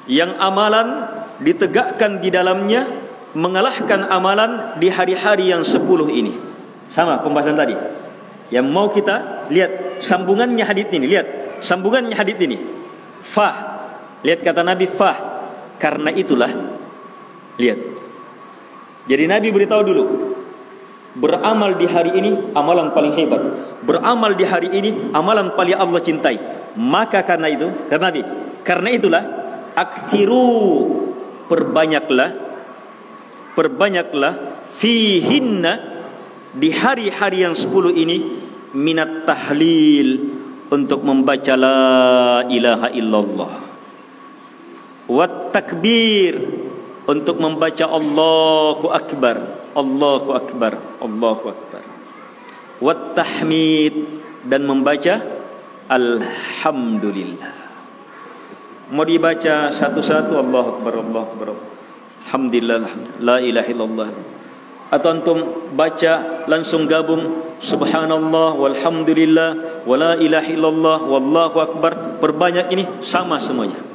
yang amalan ditegakkan di dalamnya mengalahkan amalan di hari-hari yang 10 ini. Sama pembahasan tadi. Yang mau kita lihat sambungannya hadis ini. Lihat sambungannya hadis ini. Lihat kata Nabi, karena itulah. Lihat. Jadi Nabi beritahu dulu, beramal di hari ini amalan paling hebat, beramal di hari ini amalan paling Allah cintai. Maka karena itu, kata Nabi, karena itulah aktiru, perbanyaklah fihinna, di hari-hari yang 10 ini, minat tahlil, untuk membaca la ilaha illallah, wat takbir, untuk membaca Allahu akbar, Allahu akbar, Allahu akbar, wat tahmid, dan membaca alhamdulillah. Mau dibaca satu-satu, Allahu akbar, Allahu akbar, alhamdulillah, la ilaha illallah, atau antum baca langsung gabung subhanallah walhamdulillah wa la ilaha illallah wallahu akbar, perbanyak ini sama semuanya.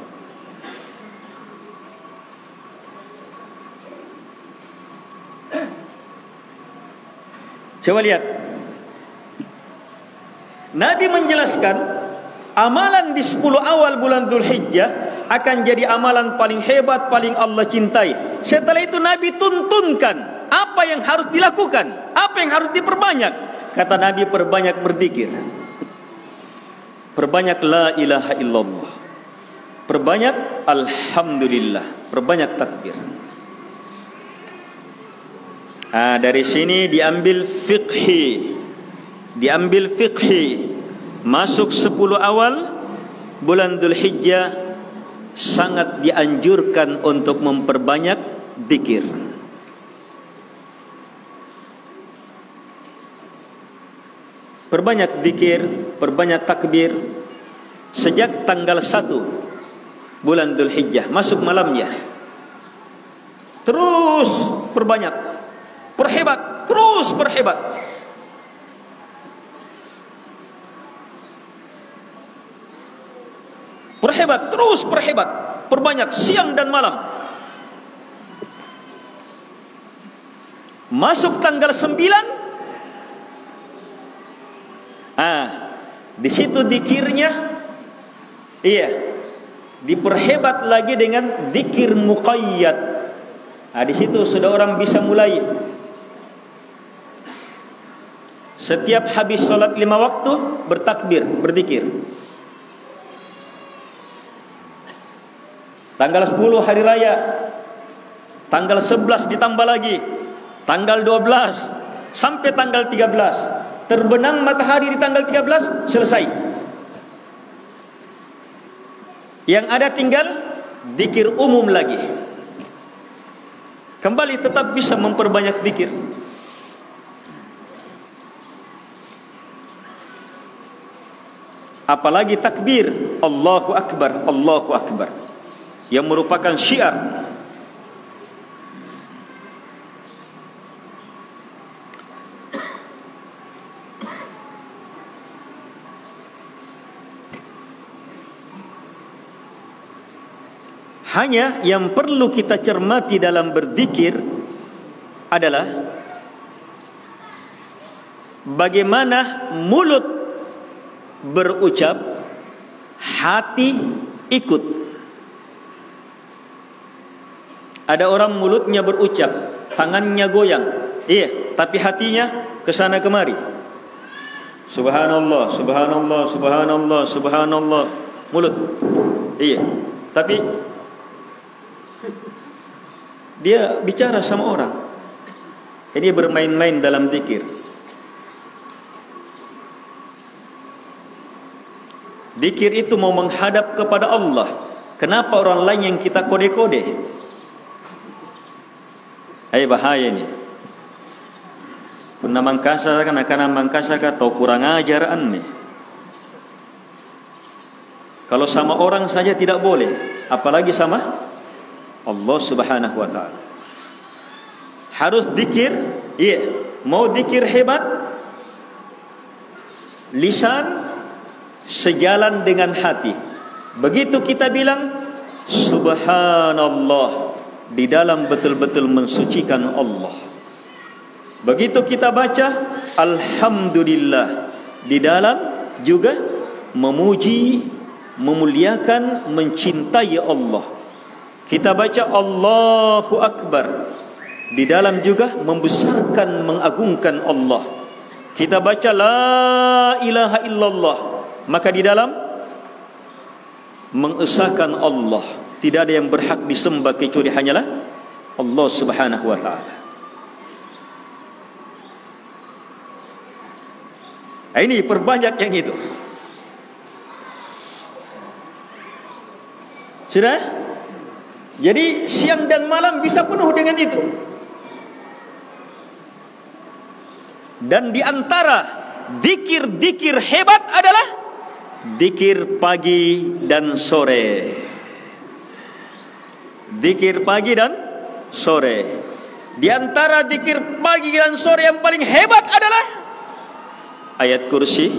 Coba lihat, Nabi menjelaskan amalan di 10 awal bulan Dzulhijjah akan jadi amalan paling hebat, paling Allah cintai. Setelah itu Nabi tuntunkan apa yang harus dilakukan, apa yang harus diperbanyak. Kata Nabi, perbanyak berzikir, perbanyak la ilaha illallah, perbanyak alhamdulillah, perbanyak takbir. Dari sini diambil fiqhi, masuk 10 awal bulan Dzulhijjah sangat dianjurkan untuk memperbanyak zikir. Perbanyak zikir, perbanyak takbir sejak tanggal 1 bulan Dzulhijjah, masuk malamnya. Terus perbanyak, perhebat, terus perhebat. Perhebat, terus perhebat, perbanyak siang dan malam. Masuk tanggal 9, di situ zikirnya, diperhebat lagi dengan zikir muqayyad. Di situ sudah orang bisa mulai. Setiap habis salat 5 waktu bertakbir, berzikir. Tanggal 10 hari raya, tanggal 11 ditambah lagi, tanggal 12 sampai tanggal 13. Terbenam matahari di tanggal 13, selesai. Yang ada tinggal zikir umum lagi. Kembali tetap bisa memperbanyak zikir. Apalagi takbir, Allahu Akbar, Allahu Akbar, yang merupakan syiar. Hanya yang perlu kita cermati dalam berzikir adalah bagaimana mulut berucap, hati ikut. Ada orang mulutnya berucap, tangannya goyang, tapi hatinya kesana kemari. Subhanallah, subhanallah, subhanallah, subhanallah. Mulut, tapi dia bicara sama orang. Ini bermain-main dalam zikir. Zikir itu mau menghadap kepada Allah. Kenapa orang lain yang kita kode-kode? Bahaya ini. Kuna mangkasa kana mangkasa ka tau kurang ajaran nih. Kalau sama orang saja tidak boleh, apalagi sama Allah Subhanahu wa ta'ala. Harus zikir, mau zikir hebat, lisan sejalan dengan hati. Begitu kita bilang Subhanallah, di dalam betul-betul mensucikan Allah. Begitu kita baca Alhamdulillah, di dalam juga memuji, memuliakan, mencintai Allah. Kita baca Allahu Akbar, di dalam juga membesarkan, mengagungkan Allah. Kita baca La ilaha illallah, maka di dalam mengesahkan Allah. Tidak ada yang berhak disembah kecuali hanyalah Allah Subhanahu wa ta'ala. Ini perbanyak yang itu. Sudah? Jadi siang dan malam bisa penuh dengan itu. Dan di antara zikir-zikir hebat adalah zikir pagi dan sore. Zikir pagi dan sore. Di antara zikir pagi dan sore yang paling hebat adalah ayat kursi,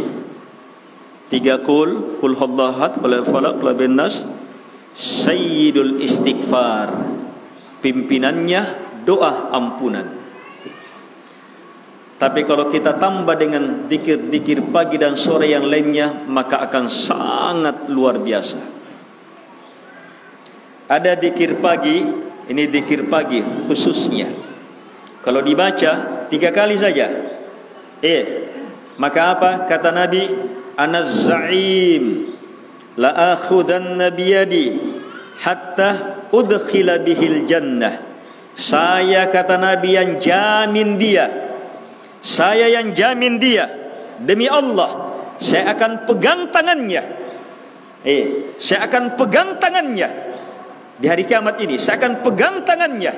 3 kul huwallahu ahad, qul falaq, qul binnas. Sayyidul istighfar, pimpinannya doa ampunan. Tapi kalau kita tambah dengan zikir-zikir pagi dan sore yang lainnya, maka akan sangat luar biasa. Ada zikir pagi, ini zikir pagi khususnya. Kalau dibaca 3 kali saja, maka apa? Kata Nabi, Anaz za'im la akhudanna biyadi hatta udkhila bihil jannah. Saya, kata Nabi, yang jamin dia. Saya yang jamin dia. Demi Allah, saya akan pegang tangannya Saya akan pegang tangannya di hari kiamat ini. Saya akan pegang tangannya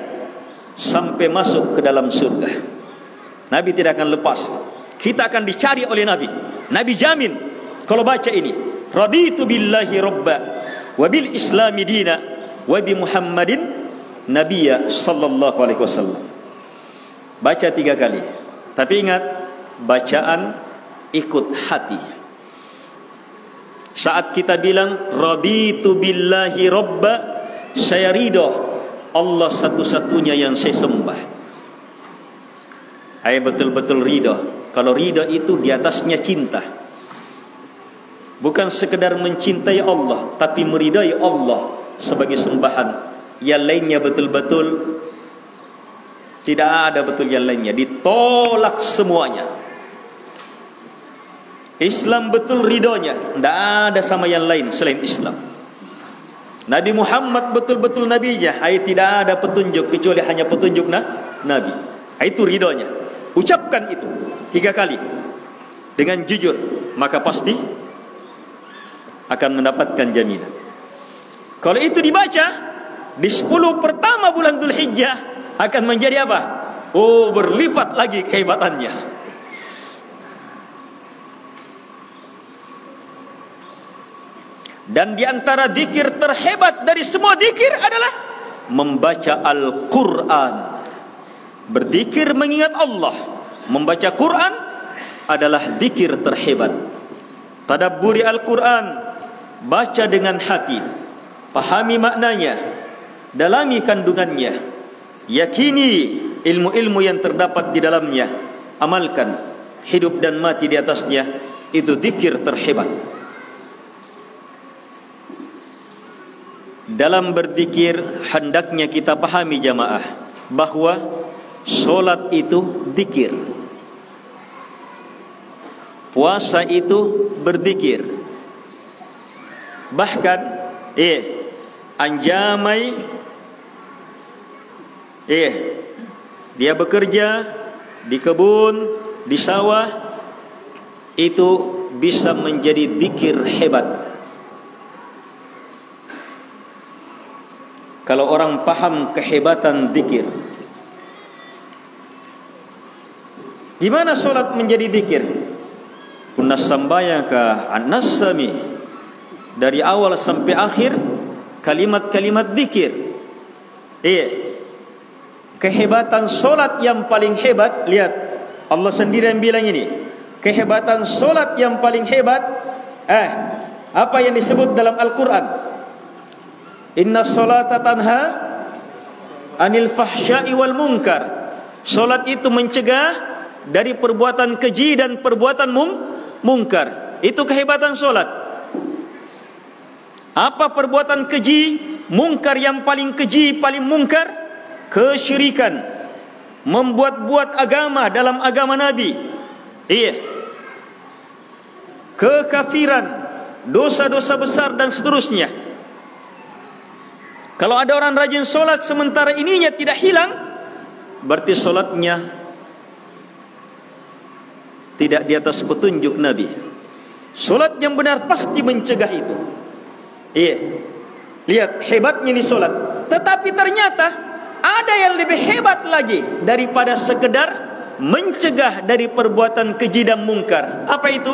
sampai masuk ke dalam surga. Nabi tidak akan lepas. Kita akan dicari oleh Nabi. Nabi jamin kalau baca ini, raditu billahi rabba wa bil islami dina wa bi Muhammadin nabiyya sallallahu alaihi wasallam. Baca 3 kali. Tapi ingat, bacaan ikut hati. Saat kita bilang raditu billahi rabba, saya ridho Allah satu-satunya yang saya sembah. Saya betul-betul ridho. Kalau ridho itu di atasnya cinta. Bukan sekedar mencintai Allah, tapi meridai Allah sebagai sembahan. Yang lainnya betul-betul tidak ada, betul yang lainnya ditolak semuanya. Islam betul ridhonya, tidak ada sama yang lain selain Islam. Nabi Muhammad betul-betul nabinya, tidak ada petunjuk kecuali hanya petunjuk Nabi. Itu ridhonya. Ucapkan itu 3 kali dengan jujur, maka pasti akan mendapatkan jaminan. Kalau itu dibaca di 10 pertama bulan Dzulhijjah, akan menjadi apa? Berlipat lagi kehebatannya. Dan di antara zikir terhebat dari semua zikir adalah membaca Al-Quran. Berzikir mengingat Allah, membaca Quran adalah zikir terhebat. Tadabburi Al-Quran, baca dengan hati, pahami maknanya, dalami kandungannya, yakini ilmu-ilmu yang terdapat di dalamnya, amalkan, hidup dan mati di atasnya. Itu zikir terhebat. Dalam berzikir hendaknya kita pahami jamaah bahwa solat itu zikir, puasa itu berzikir. Bahkan anjamai dia bekerja di kebun, di sawah, itu bisa menjadi zikir hebat. Kalau orang paham kehebatan zikir, di mana solat menjadi zikir? Kunna sambayaka an-nasami, dari awal sampai akhir kalimat-kalimat zikir. Kehebatan solat yang paling hebat, lihat Allah sendiri yang bilang ini. Kehebatan solat yang paling hebat, apa yang disebut dalam Al-Quran? Inna salata tanha anil fahsya'i wal munkar. Solat itu mencegah dari perbuatan keji dan perbuatan mungkar. Itu kehebatan solat. Apa perbuatan keji, mungkar yang paling keji, paling mungkar? Kesyirikan, membuat-buat agama dalam agama Nabi. Kekafiran, dosa-dosa besar dan seterusnya. Kalau ada orang rajin solat sementara ininya tidak hilang, berarti solatnya tidak di atas petunjuk Nabi. Solat yang benar pasti mencegah itu. Lihat hebatnya ini solat. Tetapi ternyata ada yang lebih hebat lagi daripada sekedar mencegah dari perbuatan keji dan mungkar. Apa itu?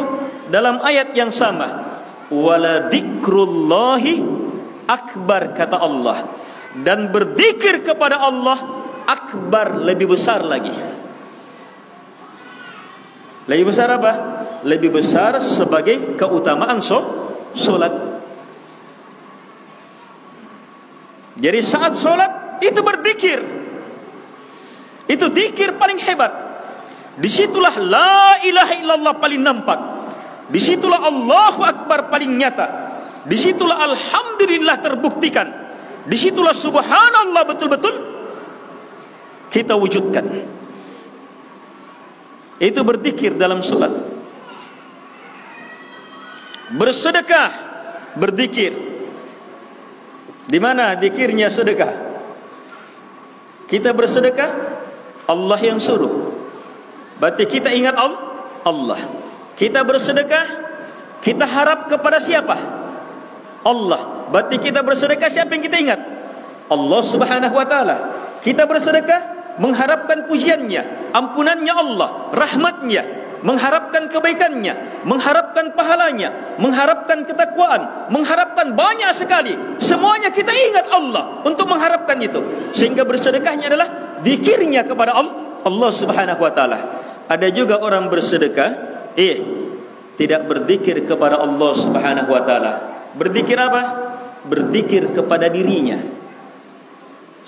Dalam ayat yang sama, wala dzikrullahi akbar, kata Allah, dan berzikir kepada Allah akbar, lebih besar lagi. Lebih besar apa? Lebih besar sebagai keutamaan solat. Jadi saat solat itu berzikir, itu zikir paling hebat. Disitulah la ilaha illallah paling nampak. Disitulah Allahu Akbar paling nyata. Disitulah alhamdulillah terbuktikan. Disitulah subhanallah betul-betul kita wujudkan. Itu berzikir dalam salat. Bersedekah, berzikir. Di mana zikirnya sedekah? Kita bersedekah, Allah yang suruh. Berarti kita ingat Allah. Kita bersedekah, kita harap kepada siapa? Allah. Berarti kita bersedekah, siapa yang kita ingat? Allah Subhanahu wa taala. Kita bersedekah mengharapkan pujiannya, ampunannya Allah, rahmatnya, mengharapkan kebaikannya, mengharapkan pahalanya, mengharapkan ketakwaan, mengharapkan banyak sekali. Semuanya kita ingat Allah untuk mengharapkan itu. Sehingga bersedekahnya adalah zikirnya kepada Allah Subhanahu wa taala. Ada juga orang bersedekah tidak berzikir kepada Allah Subhanahu wa taala. Berzikir apa? Berzikir kepada dirinya.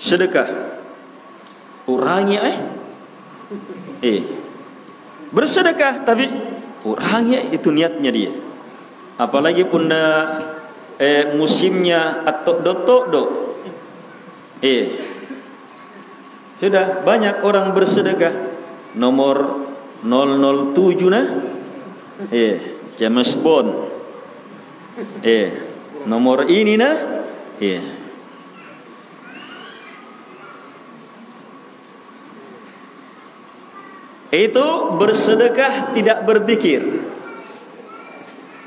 Sedekah orangnya bersedekah tapi orangnya itu niatnya dia. Apalagi pun musimnya atau dotok sudah banyak orang bersedekah. Nomor 007 nah James Bond nomor ini nah itu bersedekah tidak berzikir.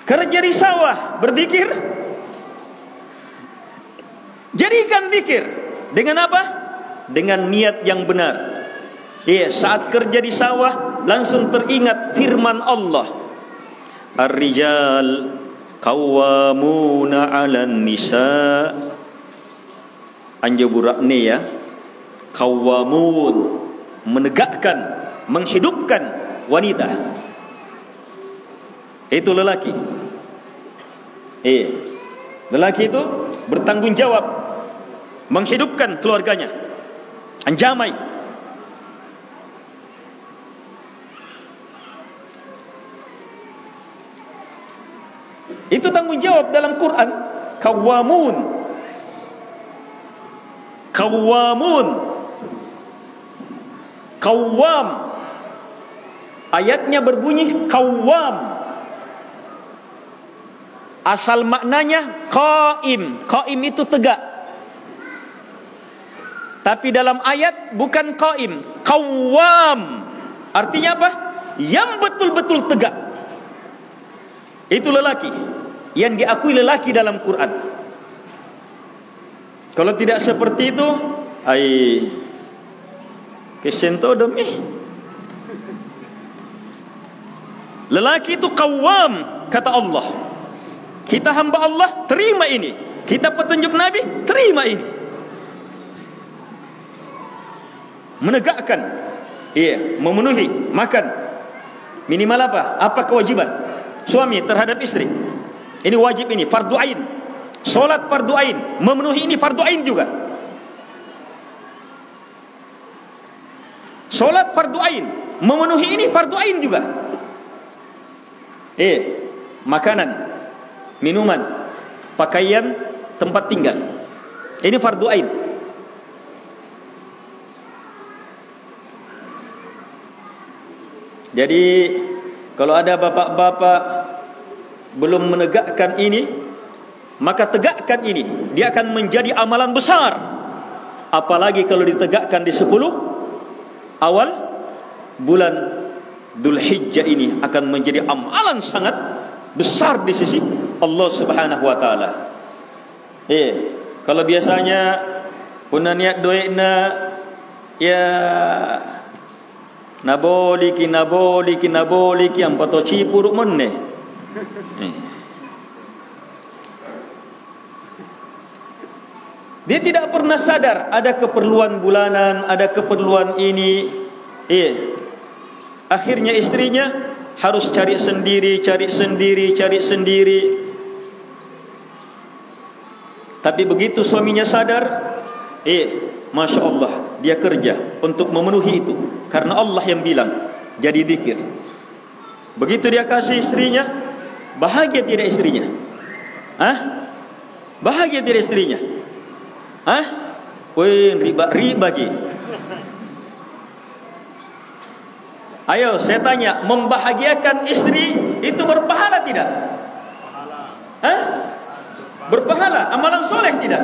Kerja di sawah berzikir. Jadikan zikir dengan apa? Dengan niat yang benar. Saat kerja di sawah langsung teringat firman Allah. Ar-rijal qawwamuna 'alan nisa. Anjuburakni ya. Qawwamun, menegakkan, menghidupkan wanita. Itu lelaki. Lelaki itu bertanggung jawab menghidupkan keluarganya. Anjamai. Itu tanggung jawab dalam Quran. Qawwamun. Qawwamun. Qawwam. Ayatnya berbunyi qawwam. Asal maknanya qaim. Qaim itu tegak. Tapi dalam ayat bukan qaim, qawwam. Artinya apa? Yang betul-betul tegak. Itu lelaki yang diakui lelaki dalam Quran. Kalau tidak seperti itu, kesentodom lelaki itu qawwam, kata Allah. Kita hamba Allah, terima ini. Kita petunjuk Nabi, terima ini. Menegakkan, memenuhi, makan. Minimal apa? Apa kewajiban suami terhadap istri? Ini wajib, ini fardu ain. Solat fardu ain, memenuhi ini fardu ain juga. Solat fardu ain, memenuhi ini fardu ain juga. Makanan, minuman, pakaian, tempat tinggal, ini fardu ain. Jadi kalau ada bapak-bapak belum menegakkan ini, maka tegakkan ini. Dia akan menjadi amalan besar. Apalagi kalau ditegakkan di 10 awal bulan Dzulhijjah ini, akan menjadi amalan sangat besar di sisi Allah Subhanahu wa taala. Kalau biasanya puna niat doaina ya naboliki yang patoci puruk menne. Dia tidak pernah sadar ada keperluan bulanan, ada keperluan ini. Akhirnya istrinya harus cari sendiri. Tapi begitu suaminya sadar, Masya Allah, dia kerja untuk memenuhi itu. Karena Allah yang bilang, jadi zikir. Begitu dia kasih istrinya, bahagia tidak istrinya? Bahagia tidak istrinya? Riba ki. Ayo saya tanya, membahagiakan istri itu berpahala tidak? Berpahala, amalan soleh tidak?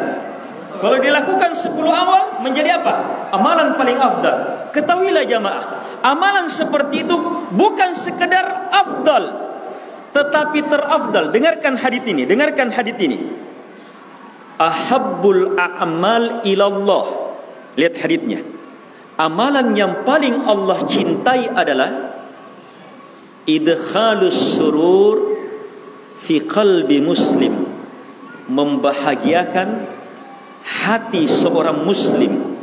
Kalau dilakukan 10 awal menjadi apa? Amalan paling afdal. Ketahuilah jamaah, amalan seperti itu bukan sekedar afdal, tetapi terafdal. Dengarkan hadits ini, ahabbul a'mal ilallah. Lihat haditsnya. Amalan yang paling Allah cintai adalah idkhalus surur fi qalbi muslim, membahagiakan hati seorang muslim.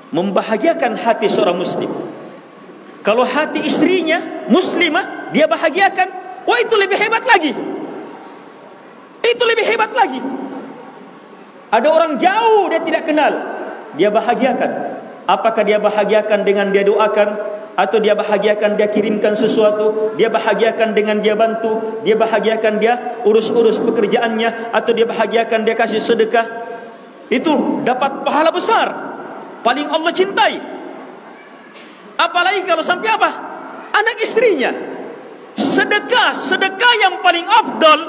Membahagiakan hati seorang muslim. Kalau hati istrinya muslimah, dia bahagiakan, wah itu lebih hebat lagi. Itu lebih hebat lagi. Ada orang jauh dia tidak kenal, dia bahagiakan. Apakah dia bahagiakan dengan dia doakan, atau dia bahagiakan dia kirimkan sesuatu, dia bahagiakan dengan dia bantu, dia bahagiakan dia urus-urus pekerjaannya, atau dia bahagiakan dia kasih sedekah, itu dapat pahala besar, paling Allah cintai. Apalagi kalau sampai apa? Anak istrinya. Sedekah yang paling afdal,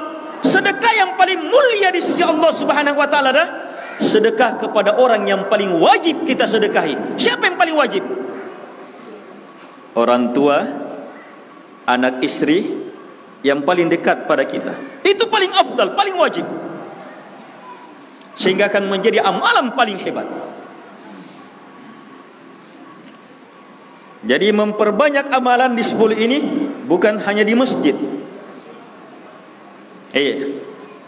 sedekah yang paling mulia di sisi Allah Subhanahu wa taala adalah sedekah kepada orang yang paling wajib kita sedekahi. Siapa yang paling wajib? Orang tua, anak istri yang paling dekat pada kita. Itu paling afdal, paling wajib. Sehingga akan menjadi amalan paling hebat. Jadi memperbanyak amalan di 10 ini bukan hanya di masjid,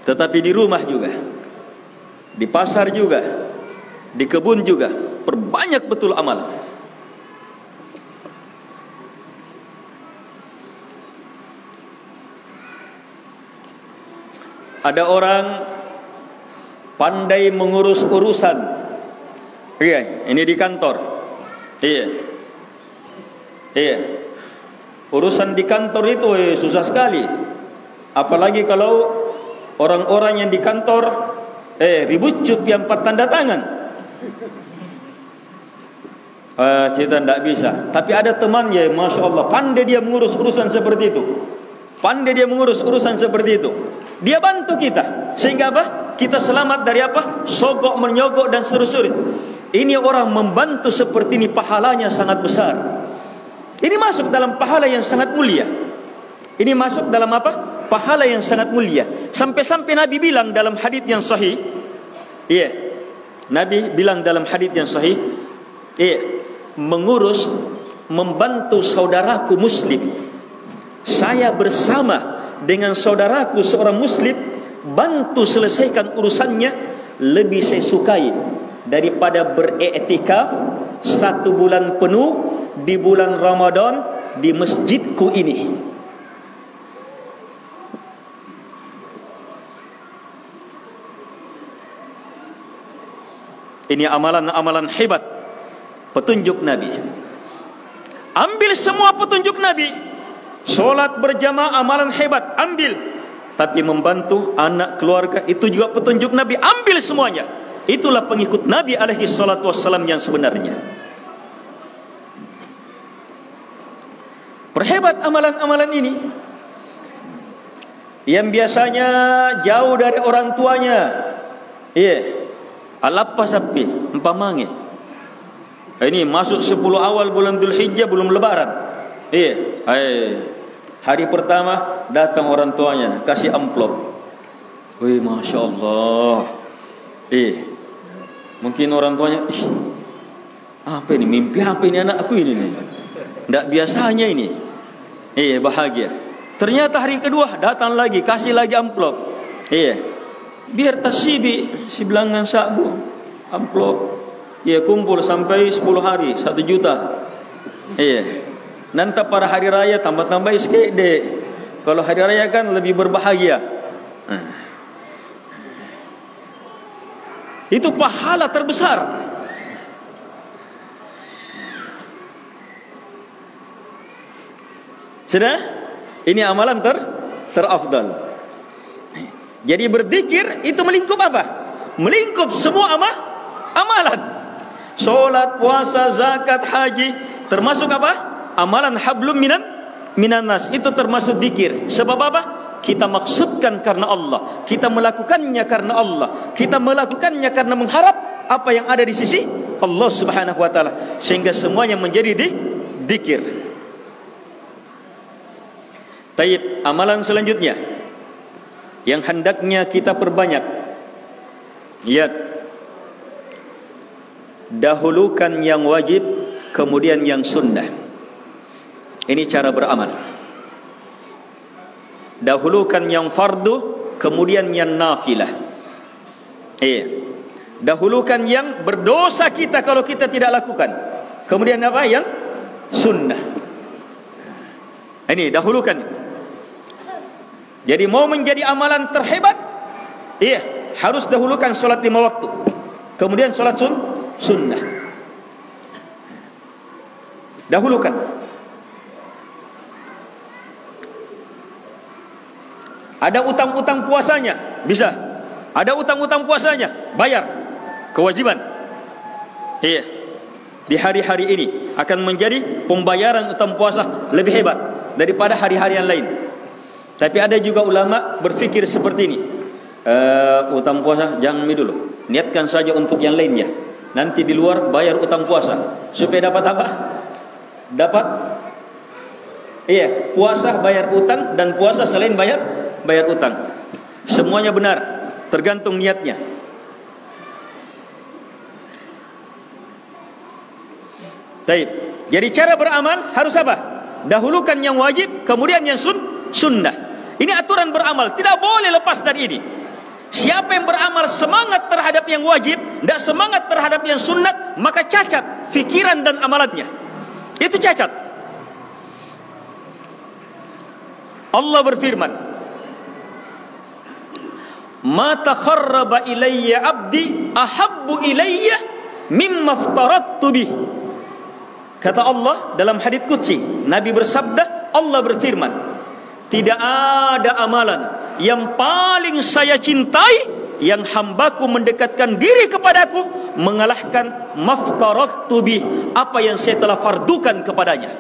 tetapi di rumah juga, di pasar juga, di kebun juga. Perbanyak betul amalan. Ada orang pandai mengurus urusan. Ini di kantor. Urusan di kantor itu susah sekali. Apalagi kalau orang-orang yang di kantor ribut cup yang 4 tanda tangan. Kita tidak bisa. Tapi ada temannya, Masya Allah, pandai dia mengurus urusan seperti itu. Pandai dia mengurus urusan seperti itu. Dia bantu kita. Sehingga apa? Kita selamat dari apa? Sogok, menyogok dan seterusnya. Ini orang membantu seperti ini, pahalanya sangat besar. Ini masuk dalam pahala yang sangat mulia. Ini masuk dalam apa? Pahala yang sangat mulia. Sampai-sampai Nabi bilang dalam hadits yang sahih. Nabi bilang dalam hadits yang sahih, mengurus, membantu saudaraku muslim. Saya bersama dengan saudaraku seorang muslim, bantu selesaikan urusannya, lebih saya sukai daripada beriktikaf 1 bulan penuh di bulan Ramadan di masjidku ini. Ini amalan-amalan hebat, petunjuk Nabi. Ambil semua petunjuk Nabi. Solat berjamaah amalan hebat, ambil. Tapi membantu anak keluarga itu juga petunjuk Nabi, ambil semuanya. Itulah pengikut Nabi alaihi salatu wassalam yang sebenarnya. Perhebat amalan-amalan ini. Yang biasanya jauh dari orang tuanya. Alapa sapi, empamange. Ini masuk 10 awal bulan Dzulhijjah, belum lebaran. Hari pertama datang orang tuanya, kasih amplop. Wih, Masya Allah. Mungkin orang tuanya, apa ini, mimpi apa ini anakku ini nih? Tidak biasanya ini. Bahagia. Ternyata hari kedua datang lagi, kasih lagi amplop. Biar tasibi si belangan sabu amplop. Kumpul sampai 10 hari 1 juta. Nanti pada hari raya tambah-tambah sikit deh. Kalau hari raya kan lebih berbahagia. Itu pahala terbesar. Sudah? Ini amalan terafdal. Jadi berzikir itu melingkup apa? Melingkup semua amalan. Solat, puasa, zakat, haji, termasuk apa? Amalan hablum minan nas, itu termasuk zikir. Sebab apa? Kita maksudkan karena Allah, kita melakukannya karena Allah, kita melakukannya karena mengharap apa yang ada di sisi Allah Subhanahu wa taala, sehingga semuanya menjadi zikir. Taib, amalan selanjutnya yang hendaknya kita perbanyak. Lihat, dahulukan yang wajib, kemudian yang sunnah. Ini cara beramal. Dahulukan yang fardu, kemudian yang nafilah. Dahulukan yang berdosa kita kalau kita tidak lakukan, kemudian apa? Yang sunnah. Ini dahulukan itu. Jadi mau menjadi amalan terhebat, harus dahulukan solat 5 waktu, kemudian solat sunnah. Dahulukan. Ada utang-utang puasanya, bisa. Ada utang-utang puasanya, bayar. Kewajiban. Di hari-hari ini akan menjadi pembayaran utang puasa lebih hebat daripada hari-hari yang lain. Tapi ada juga ulama berfikir seperti ini. Utang puasa jangan dulu. Niatkan saja untuk yang lainnya. Nanti di luar bayar utang puasa. Supaya dapat apa? Dapat puasa bayar utang, dan puasa selain bayar utang. Semuanya benar, tergantung niatnya. Baik. Jadi cara beramal harus apa? Dahulukan yang wajib, kemudian yang sunnah. Ini aturan beramal, tidak boleh lepas dari ini. Siapa yang beramal semangat terhadap yang wajib, tidak semangat terhadap yang sunnat, maka cacat fikiran dan amalannya. Itu cacat. Allah berfirman, "Ma taqarraba ilayya 'abdi ahabbu ilayya mimma aftaradtu bih." Kata Allah dalam hadits qudsi, Nabi bersabda, Allah berfirman, tidak ada amalan yang paling saya cintai yang hambaku mendekatkan diri kepadaku mengalahkan maftaradtu bih, apa yang saya telah fardukan kepadanya.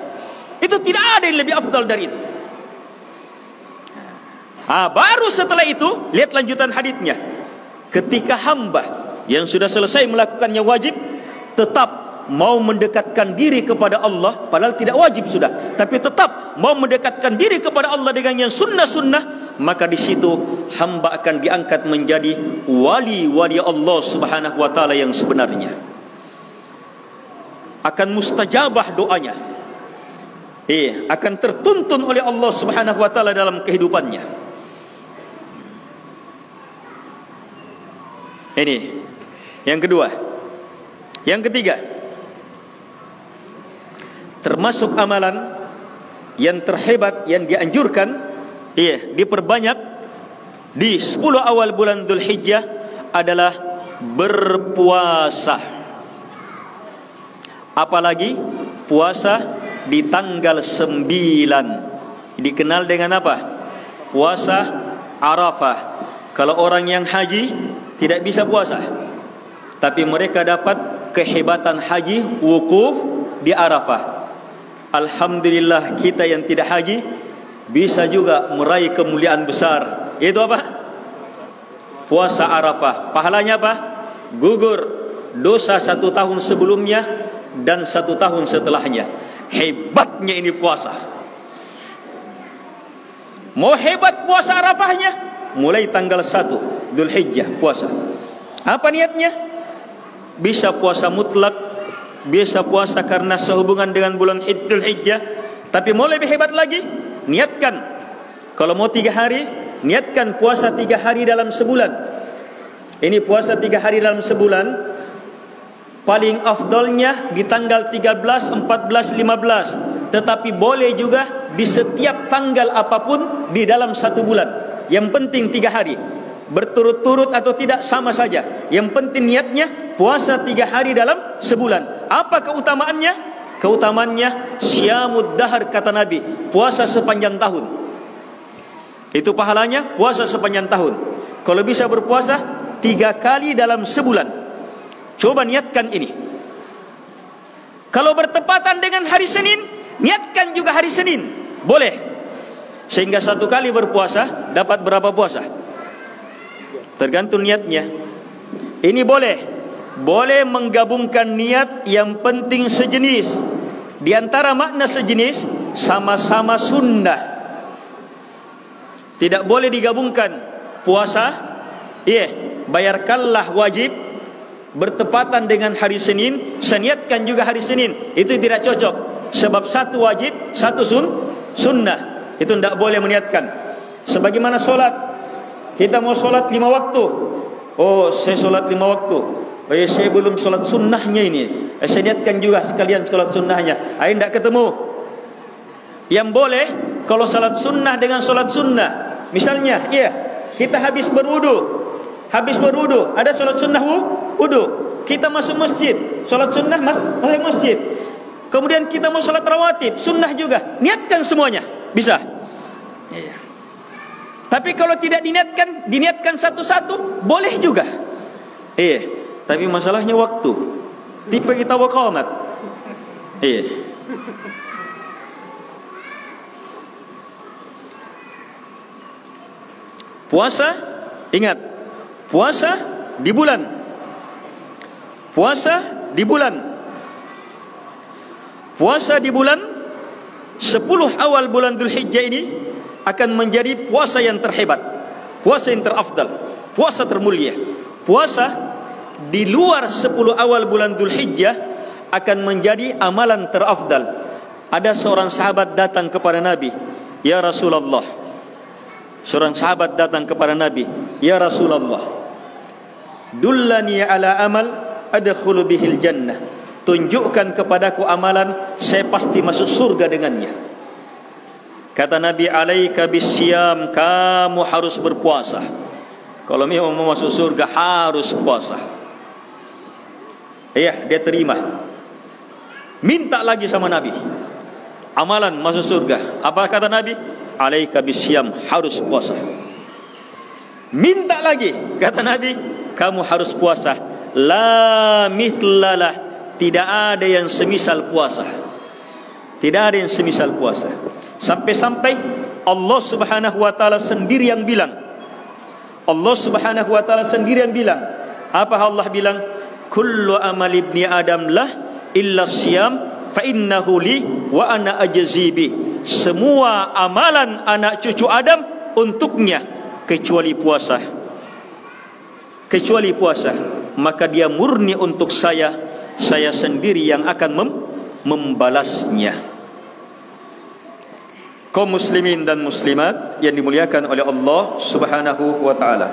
Itu tidak ada yang lebih afdal dari itu. Baru setelah itu lihat lanjutan haditsnya. Ketika hamba yang sudah selesai melakukan yang wajib tetap mau mendekatkan diri kepada Allah, padahal tidak wajib sudah, tapi tetap mau mendekatkan diri kepada Allah dengan yang sunnah-sunnah, maka di situ hamba akan diangkat menjadi wali-wali Allah Subhanahu wa taala yang sebenarnya. Akan mustajabah doanya. Akan tertuntun oleh Allah Subhanahu wa taala dalam kehidupannya. Ini yang kedua. Yang ketiga, termasuk amalan yang terhebat yang dianjurkan diperbanyak di 10 awal bulan Dzulhijjah adalah berpuasa. Apalagi puasa di tanggal 9, dikenal dengan apa? Puasa Arafah. Kalau orang yang haji tidak bisa puasa, tapi mereka dapat kehebatan haji wukuf di Arafah. Alhamdulillah, kita yang tidak haji bisa juga meraih kemuliaan besar. Itu apa? Puasa Arafah. Pahalanya apa? Gugur dosa 1 tahun sebelumnya dan 1 tahun setelahnya. Hebatnya ini puasa. Mau hebat puasa Arafahnya? Mulai tanggal 1 Dzulhijjah puasa. Apa niatnya? Bisa puasa mutlak, bisa puasa karena sehubungan dengan bulan Dzulhijjah. Tapi mau lebih hebat lagi, niatkan. Kalau mau 3 hari, niatkan puasa 3 hari dalam sebulan. Ini puasa 3 hari dalam sebulan. Paling afdalnya di tanggal 13, 14, 15. Tetapi boleh juga di setiap tanggal apapun di dalam 1 bulan. Yang penting 3 hari. Berturut-turut atau tidak sama saja. Yang penting niatnya puasa 3 hari dalam sebulan. Apa keutamaannya? Keutamaannya syamud dahar, kata Nabi, puasa sepanjang tahun. Itu pahalanya puasa sepanjang tahun. Kalau bisa berpuasa 3 kali dalam sebulan, coba niatkan ini. Kalau bertepatan dengan hari Senin, niatkan juga hari Senin. Boleh. Sehingga 1 kali berpuasa dapat berapa puasa? Tergantung niatnya. Ini boleh. Boleh menggabungkan niat, yang penting sejenis. Di antara makna sejenis, sama-sama sunnah. Tidak boleh digabungkan puasa, bayarkanlah wajib bertepatan dengan hari Senin, seniatkan juga hari Senin. Itu tidak cocok, sebab satu wajib, satu sunnah. Itu tidak boleh meniatkan. Sebagaimana solat, kita mau solat 5 waktu. Oh, saya solat 5 waktu. Oh ya, saya belum solat sunnahnya ini. Saya niatkan juga sekalian solat sunnahnya. Tidak ketemu. Yang boleh kalau solat sunnah dengan solat sunnah. Misalnya, kita habis berwudu, ada solat sunnah wudu. Kita masuk masjid, solat sunnah masuk masjid. Kemudian kita mau solat rawatib, sunnah juga. Niatkan semuanya, bisa. Tapi kalau tidak diniatkan satu-satu, boleh juga. Tapi masalahnya waktu. Tipe kita waqamat. Puasa, ingat, puasa di bulan. Puasa di bulan 10 awal bulan Dzulhijjah ini akan menjadi puasa yang terhebat, puasa yang terafdal, puasa termulia. Puasa di luar 10 awal bulan Dzulhijjah akan menjadi amalan terafdal. Ada seorang sahabat datang kepada Nabi, "Ya Rasulullah." Seorang sahabat datang kepada Nabi, "Ya Rasulullah, dullani ala amal adkhulu bihil jannah." Tunjukkan kepadaku amalan saya pasti masuk surga dengannya. Kata Nabi, "Alaika bisyam." Kamu harus berpuasa. Kalau memang mau masuk surga harus puasa. Dia terima. Minta lagi sama Nabi, amalan masuk surga. Apa kata Nabi? "Alaika bisyam." Harus puasa. Minta lagi, kata Nabi, kamu harus puasa. La mitlalah. Tidak ada yang semisal puasa. Tidak ada yang semisal puasa. Sampai-sampai Allah Subhanahu wa taala sendiri yang bilang. Allah Subhanahu wa taala sendiri yang bilang. Apa Allah bilang? Kullu amal ibni Adam lah illa siyam fa innahu li wa ana ajzi bi. Semua amalan anak cucu Adam untuknya kecuali puasa. Kecuali puasa, maka dia murni untuk saya sendiri yang akan membalasnya. Kaum muslimin dan muslimat yang dimuliakan oleh Allah Subhanahu wa taala.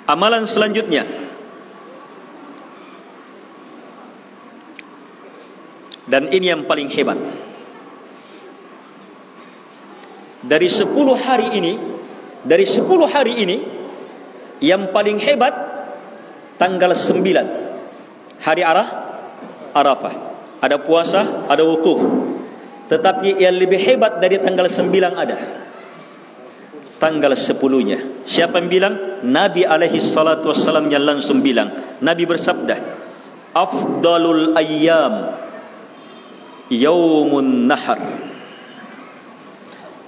Amalan selanjutnya, dan ini yang paling hebat. Dari 10 hari ini, yang paling hebat tanggal 9 hari Arafah. Ada puasa, ada wukuf. Tetapi yang lebih hebat dari tanggal 9 ada tanggal 10-nya. Siapa yang bilang? Nabi alaihi salatu wassalam yang langsung bilang. Nabi bersabda, "Afdalul ayyam yaumun nahar."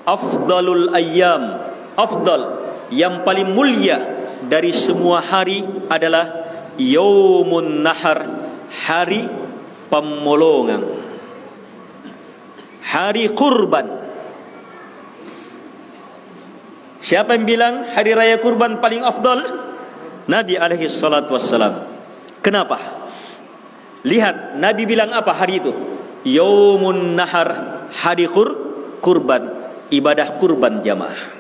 Afdalul ayyam, afdal, yang paling mulia dari semua hari adalah yaumun nahar, hari pemolongan, hari kurban. Siapa yang bilang hari raya kurban paling afdal? Nabi alaihi salatu wassalam. Kenapa? Lihat, Nabi bilang apa hari itu? Yaumun nahar, hari kurban. Ibadah kurban jamaah.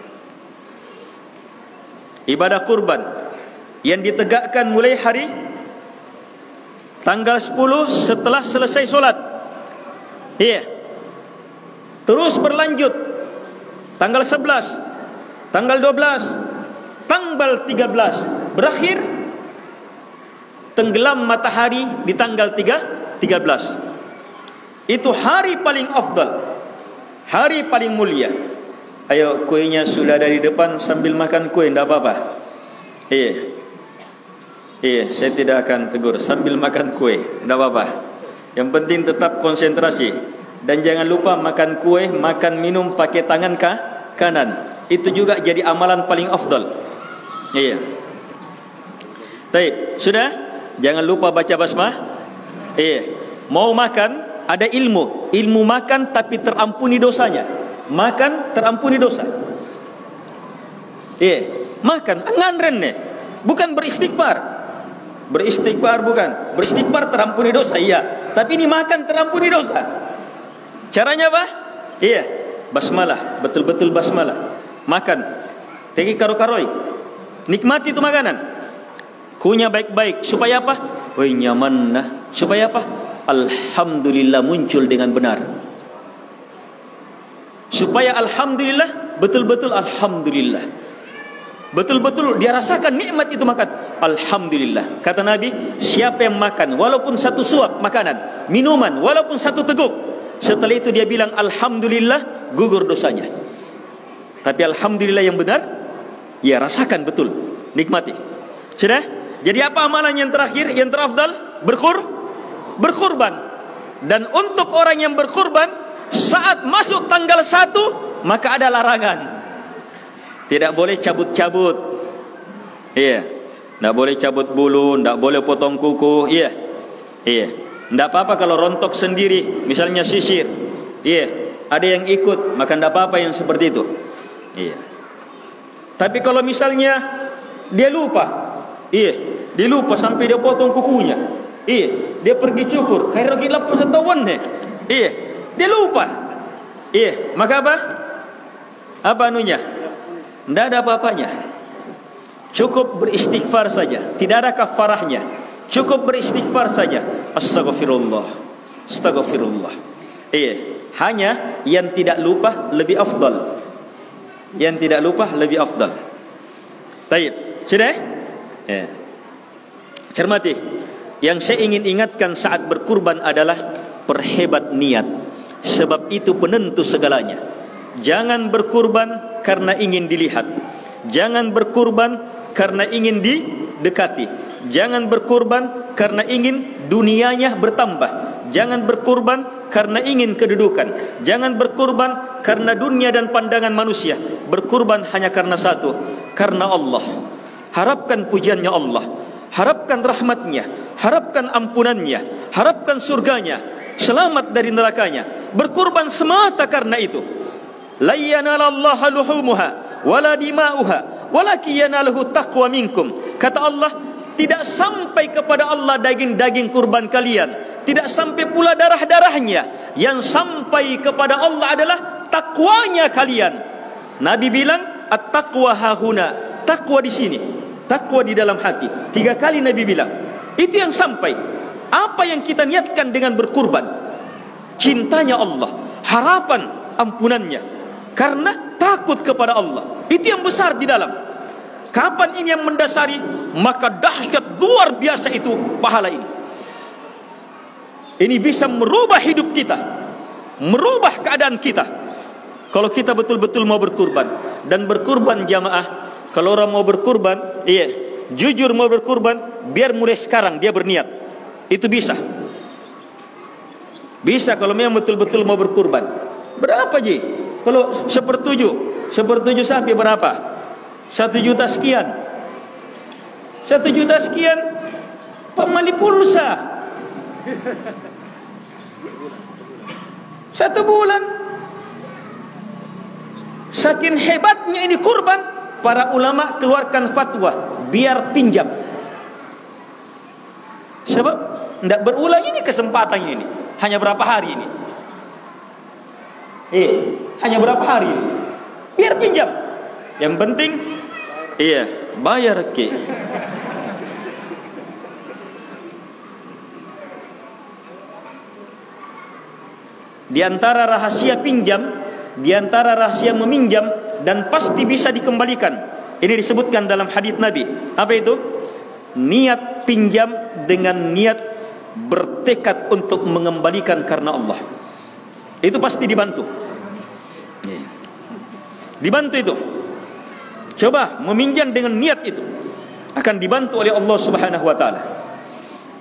Ibadah kurban yang ditegakkan mulai hari tanggal 10 setelah selesai solat. Terus berlanjut tanggal 11, tanggal 12, tanggal 13, berakhir tenggelam matahari di tanggal 13. Itu hari paling afdal, hari paling mulia. Ayo, kuenya sudah dari depan, sambil makan kue, tidak apa-apa. Saya tidak akan tegur, sambil makan kue, tidak apa-apa. Yang penting tetap konsentrasi. Dan jangan lupa makan kue, makan minum pakai tangan kanan. Itu juga jadi amalan paling afdal. Baik, sudah? Jangan lupa baca basmah. Mau makan, ada ilmu, ilmu makan tapi terampuni dosanya. Makan terampuni dosa. Makan ngandren nih, bukan beristighfar. Beristighfar bukan. Beristighfar terampuni dosa, iya. Tapi ini makan terampuni dosa. Caranya apa? Basmalah, betul-betul basmalah. Makan. Tegi karo-karoi. Nikmati itu makanan. Kunyah baik-baik. Supaya apa? Nyaman nah. Supaya apa? Alhamdulillah muncul dengan benar. Supaya alhamdulillah, betul-betul alhamdulillah. Betul-betul dia rasakan nikmat itu makan. Alhamdulillah. Kata Nabi, siapa yang makan walaupun satu suap makanan, minuman, walaupun satu teguk, setelah itu dia bilang alhamdulillah, gugur dosanya. Tapi alhamdulillah yang benar, ya rasakan betul, nikmati. Sudah? Jadi apa amalan yang terakhir, yang terafdal? Berkurban. Dan untuk orang yang berkurban, saat masuk tanggal 1, maka ada larangan. Tidak boleh cabut-cabut. Tidak boleh cabut bulu, tidak boleh potong kuku. Tidak apa-apa kalau rontok sendiri, misalnya sisir. Ada yang ikut, maka tidak apa-apa yang seperti itu. Tapi kalau misalnya dia lupa, dia lupa sampai dia potong kukunya. Dia pergi cukur, kaya gila persetawan deh. Dia lupa. Maka apa? Apa anunya? Tidak ada apa-apanya. Cukup beristighfar saja. Tidak ada kafarahnya. Cukup beristighfar saja. Astaghfirullah. Astaghfirullah. Hanya yang tidak lupa lebih afdal. Yang tidak lupa lebih afdal. Baik. Sudah? Cermati. Yang saya ingin ingatkan saat berkurban adalah perhebat niat. Sebab itu penentu segalanya. Jangan berkurban karena ingin dilihat. Jangan berkurban karena ingin didekati. Jangan berkurban karena ingin dunianya bertambah. Jangan berkurban karena ingin kedudukan. Jangan berkurban karena dunia dan pandangan manusia. Berkurban hanya karena satu, karena Allah. Harapkan pujiannya Allah, harapkan rahmatnya, harapkan ampunannya, harapkan surganya, selamat dari nerakanya. Berkurban semata karena itu. La yanalallaha luhumuha wala dima'uha walakin yanaluhu taqwa minkum. Kata Allah, tidak sampai kepada Allah daging-daging kurban kalian, tidak sampai pula darah-darahnya. Yang sampai kepada Allah adalah takwanya kalian. Nabi bilang, at-taqwa hahuna, takwa di sini, takwa di dalam hati. 3 kali Nabi bilang. Itu yang sampai. Apa yang kita niatkan dengan berkurban? Cintanya Allah, harapan ampunannya, karena takut kepada Allah. Itu yang besar di dalam. Kapan ini yang mendasari, maka dahsyat luar biasa itu pahala ini. Ini bisa merubah hidup kita, merubah keadaan kita. Kalau kita betul-betul mau berkurban. Dan berkurban jamaah, kalau orang mau berkurban, jujur mau berkurban, biar mulai sekarang dia berniat. Itu bisa. Bisa kalau memang betul-betul mau berkurban. Berapa Ji? Kalau sepertujuh sampai berapa? 1 juta sekian. 1 juta sekian pemani pulsa 1 bulan. Saking hebatnya ini kurban, para ulama keluarkan fatwa biar pinjam. Sebab tidak berulang ini kesempatan ini. Hanya berapa hari ini? Hanya berapa hari ini? Biar pinjam. Yang penting bayar ke. Di antara rahasia pinjam, di antara rahasia meminjam dan pasti bisa dikembalikan. Ini disebutkan dalam hadits Nabi. Apa itu? Niat pinjam dengan niat bertekad untuk mengembalikan karena Allah. Itu pasti dibantu. Dibantu itu. Coba meminjam dengan niat itu, akan dibantu oleh Allah Subhanahu wa taala.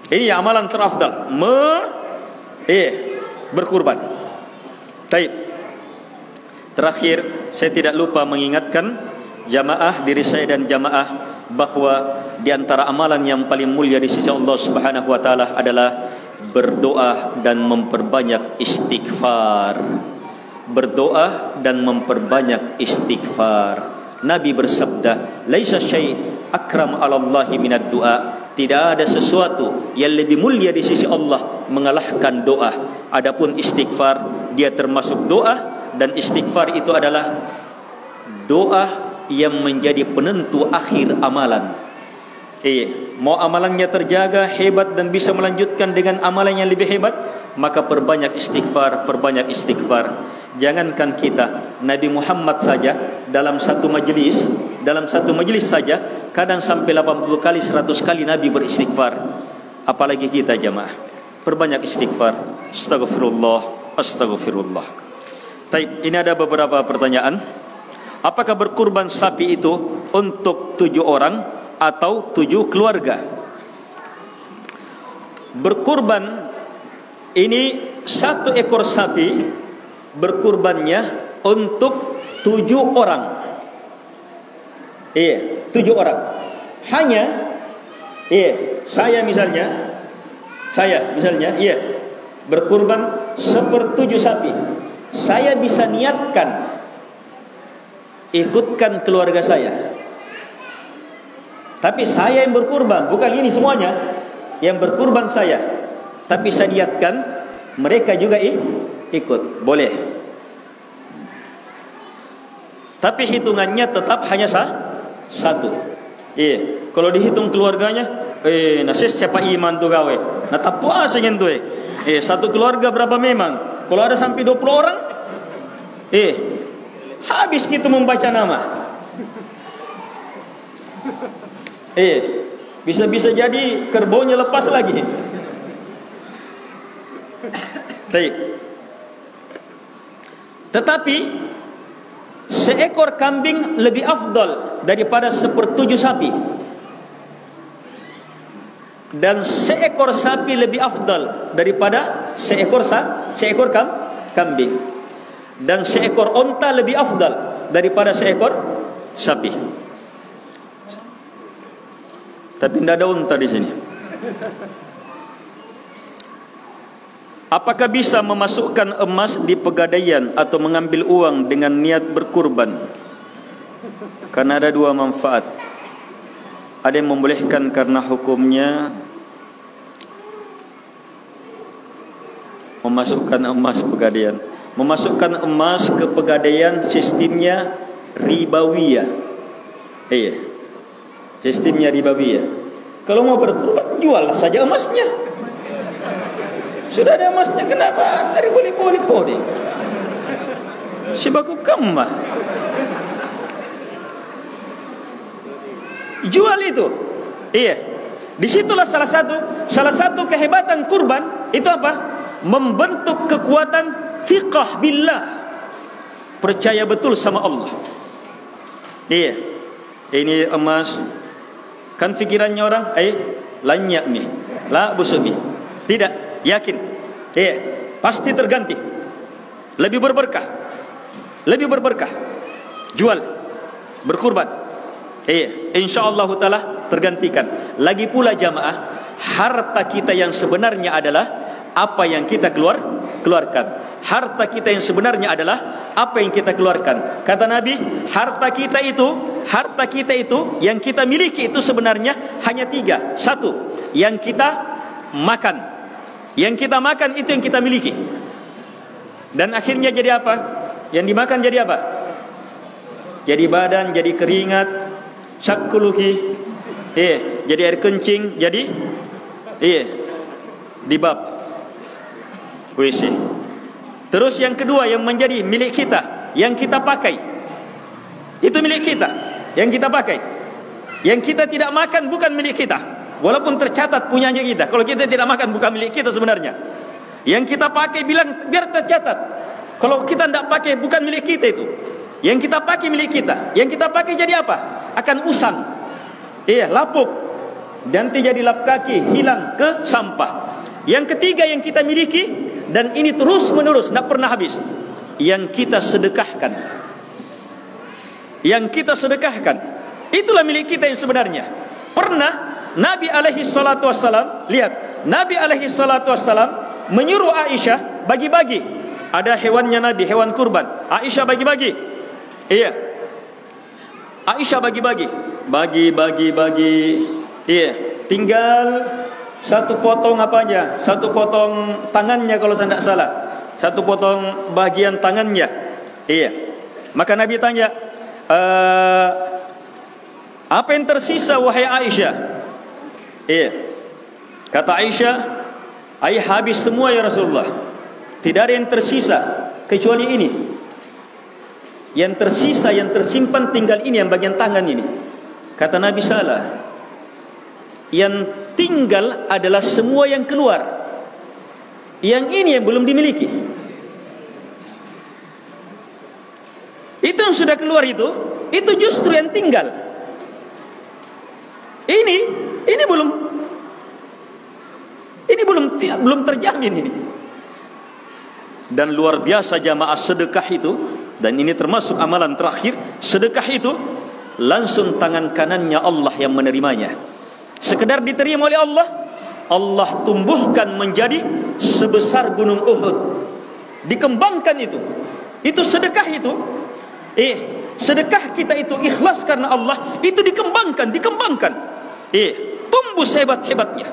Ini amalan terafdal, berkurban. Baik. Terakhir, saya tidak lupa mengingatkan jamaah, diri saya dan jamaah, bahwa di antara amalan yang paling mulia di sisi Allah Subhanahu wa taala adalah berdoa dan memperbanyak istighfar. Berdoa dan memperbanyak istighfar. Nabi bersabda, "Laisa syai' akram 'ala Allahi minad du'a." Tidak ada sesuatu yang lebih mulia di sisi Allah mengalahkan doa. Adapun istighfar, dia termasuk doa, dan istighfar itu adalah doa yang menjadi penentu akhir amalan. Mau amalannya terjaga, hebat dan bisa melanjutkan dengan amalan yang lebih hebat, maka perbanyak istighfar, perbanyak istighfar. Jangankan kita, Nabi Muhammad saja dalam satu majlis saja kadang sampai 80 kali, 100 kali Nabi beristighfar. Apalagi kita jamaah, perbanyak istighfar. Astagfirullah, astagfirullah. Baik, ini ada beberapa pertanyaan. Apakah berkurban sapi itu untuk 7 orang atau 7 keluarga? Berkurban ini 1 ekor sapi, berkurbannya untuk 7 orang. 7 orang. Hanya saya misalnya berkurban 1/7 sapi. Saya bisa niatkan ikutkan keluarga saya. Tapi saya yang berkurban, bukan ini semuanya. Yang berkurban saya. Tapi saya niatkan mereka juga ikut. Boleh. Tapi hitungannya tetap hanya satu. Kalau dihitung keluarganya, nasis siapa iman tu gawe. Nah tak puasa nyentuh. Satu keluarga berapa memang? Kalau ada sampai 20 orang, habis kita membaca nama. Bisa-bisa jadi kerbaunya lepas lagi. Tetapi seekor kambing lebih afdal daripada 1/7 sapi. Dan seekor sapi lebih afdal daripada seekor kambing. Dan seekor onta lebih afdal daripada seekor sapi. Tapi tidak ada unta di sini. Apakah bisa memasukkan emas di pegadaian atau mengambil uang dengan niat berkurban? Karena ada 2 manfaat. Ada yang membolehkan karena hukumnya memasukkan emas pegadaian. Memasukkan emas ke pegadaian sistemnya ribawiyah. Sistemnya ribawiyah. Kalau mau berkurban, jual saja emasnya. Sudah ada emasnya, kenapa dari boleh-boleh? Sibaku kemah. Jual itu. Disitulah salah satu kehebatan kurban itu apa? Membentuk kekuatan thiqah billah, percaya betul sama Allah. Ini emas, kan pikirannya orang, lanyak nih, lah busuk nih. Tidak, yakin, pasti terganti, lebih berberkah, jual, berkurban, insyaallah taala tergantikan. Lagi pula jamaah, harta kita yang sebenarnya adalah apa yang kita keluarkan. Harta kita yang sebenarnya adalah apa yang kita keluarkan. Kata Nabi, harta kita itu yang kita miliki itu sebenarnya hanya 3. 1, yang kita makan. Yang kita makan itu yang kita miliki. Dan akhirnya jadi apa? Yang dimakan jadi apa? Jadi badan, jadi keringat, syakuluhi, jadi air kencing, jadi dibab WC. Terus yang kedua yang menjadi milik kita, yang kita pakai, itu milik kita, yang kita pakai. Yang kita tidak makan bukan milik kita, walaupun tercatat punyanya kita. Kalau kita tidak makan bukan milik kita sebenarnya. Yang kita pakai bilang biar tercatat. Kalau kita tidak pakai bukan milik kita itu. Yang kita pakai milik kita. Yang kita pakai jadi apa? Akan usang, lapuk, nanti jadi lap kaki, hilang ke sampah. Yang ketiga yang kita miliki, dan ini terus menerus, tidak pernah habis, yang kita sedekahkan. Yang kita sedekahkan, itulah milik kita yang sebenarnya. Pernah Nabi alaihi salatu wassalam, lihat, Nabi alaihi salatu wassalam menyuruh Aisyah bagi-bagi. Ada hewannya Nabi, hewan kurban. Aisyah bagi-bagi. Iya. Aisyah bagi-bagi. Bagi. Iya. Tinggal satu potong apanya? Satu potong tangannya kalau saya tidak salah. Satu potong bagian tangannya. Iya. Maka Nabi tanya, apa yang tersisa wahai Aisyah? Iya. Kata Aisyah, ai habis semua ya Rasulullah. Tidak ada yang tersisa kecuali ini. Yang tersisa, yang tersimpan tinggal ini, yang bagian tangan ini. Kata Nabi, salah. Yang tinggal adalah semua yang keluar. Yang ini yang belum dimiliki. Itu yang sudah keluar itu justru yang tinggal. Ini belum terjamin ini. Dan luar biasa jamaah sedekah itu, dan ini termasuk amalan terakhir, sedekah itu langsung tangan kanannya Allah yang menerimanya. Sekedar diterima oleh Allah, Allah tumbuhkan menjadi sebesar gunung Uhud. Dikembangkan itu. Itu sedekah itu. Sedekah kita itu ikhlas karena Allah, itu dikembangkan. Tumbuh sehebat-hebatnya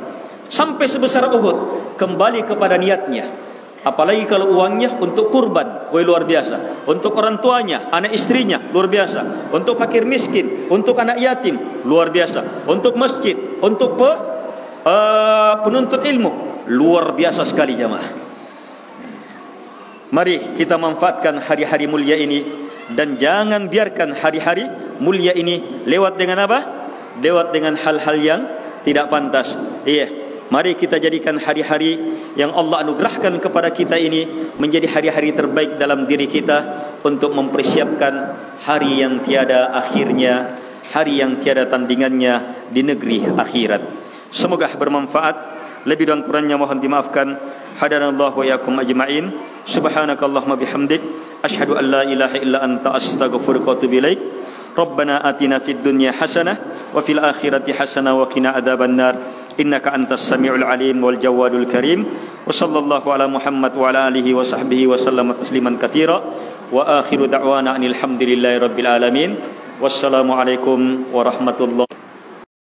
sampai sebesar Uhud, kembali kepada niatnya. Apalagi kalau uangnya untuk kurban, luar biasa. Untuk orang tuanya, anak istrinya, luar biasa. Untuk fakir miskin, untuk anak yatim, luar biasa. Untuk masjid, untuk penuntut ilmu, luar biasa sekali jamaah. Mari kita manfaatkan hari-hari mulia ini, dan jangan biarkan hari-hari mulia ini lewat dengan apa? Lewat dengan hal-hal yang tidak pantas. Mari kita jadikan hari-hari yang Allah anugerahkan kepada kita ini menjadi hari-hari terbaik dalam diri kita, untuk mempersiapkan hari yang tiada akhirnya, hari yang tiada tandingannya di negeri akhirat. Semoga bermanfaat. Lebih dan kurangnya mohon dimaafkan. Hadanallahu wa iyyakum ajma'in. Subhanakallahumma bihamdik, asyhadu an la ilaha illa anta, astaghfiruka wa atubu ilaik. Rabbana atina fid dunya hasanah wa fil akhirati hasanah wa qina adzabannar. Innaka antas samiul alim wal jawadul karim. Wa sallallahu ala Muhammad wa ala alihi wa sahbihi wa sallama tasliman katsira. Wa akhiru da'wana anil hamdulillahi rabbil alamin. Wassalamu alaikum warahmatullahi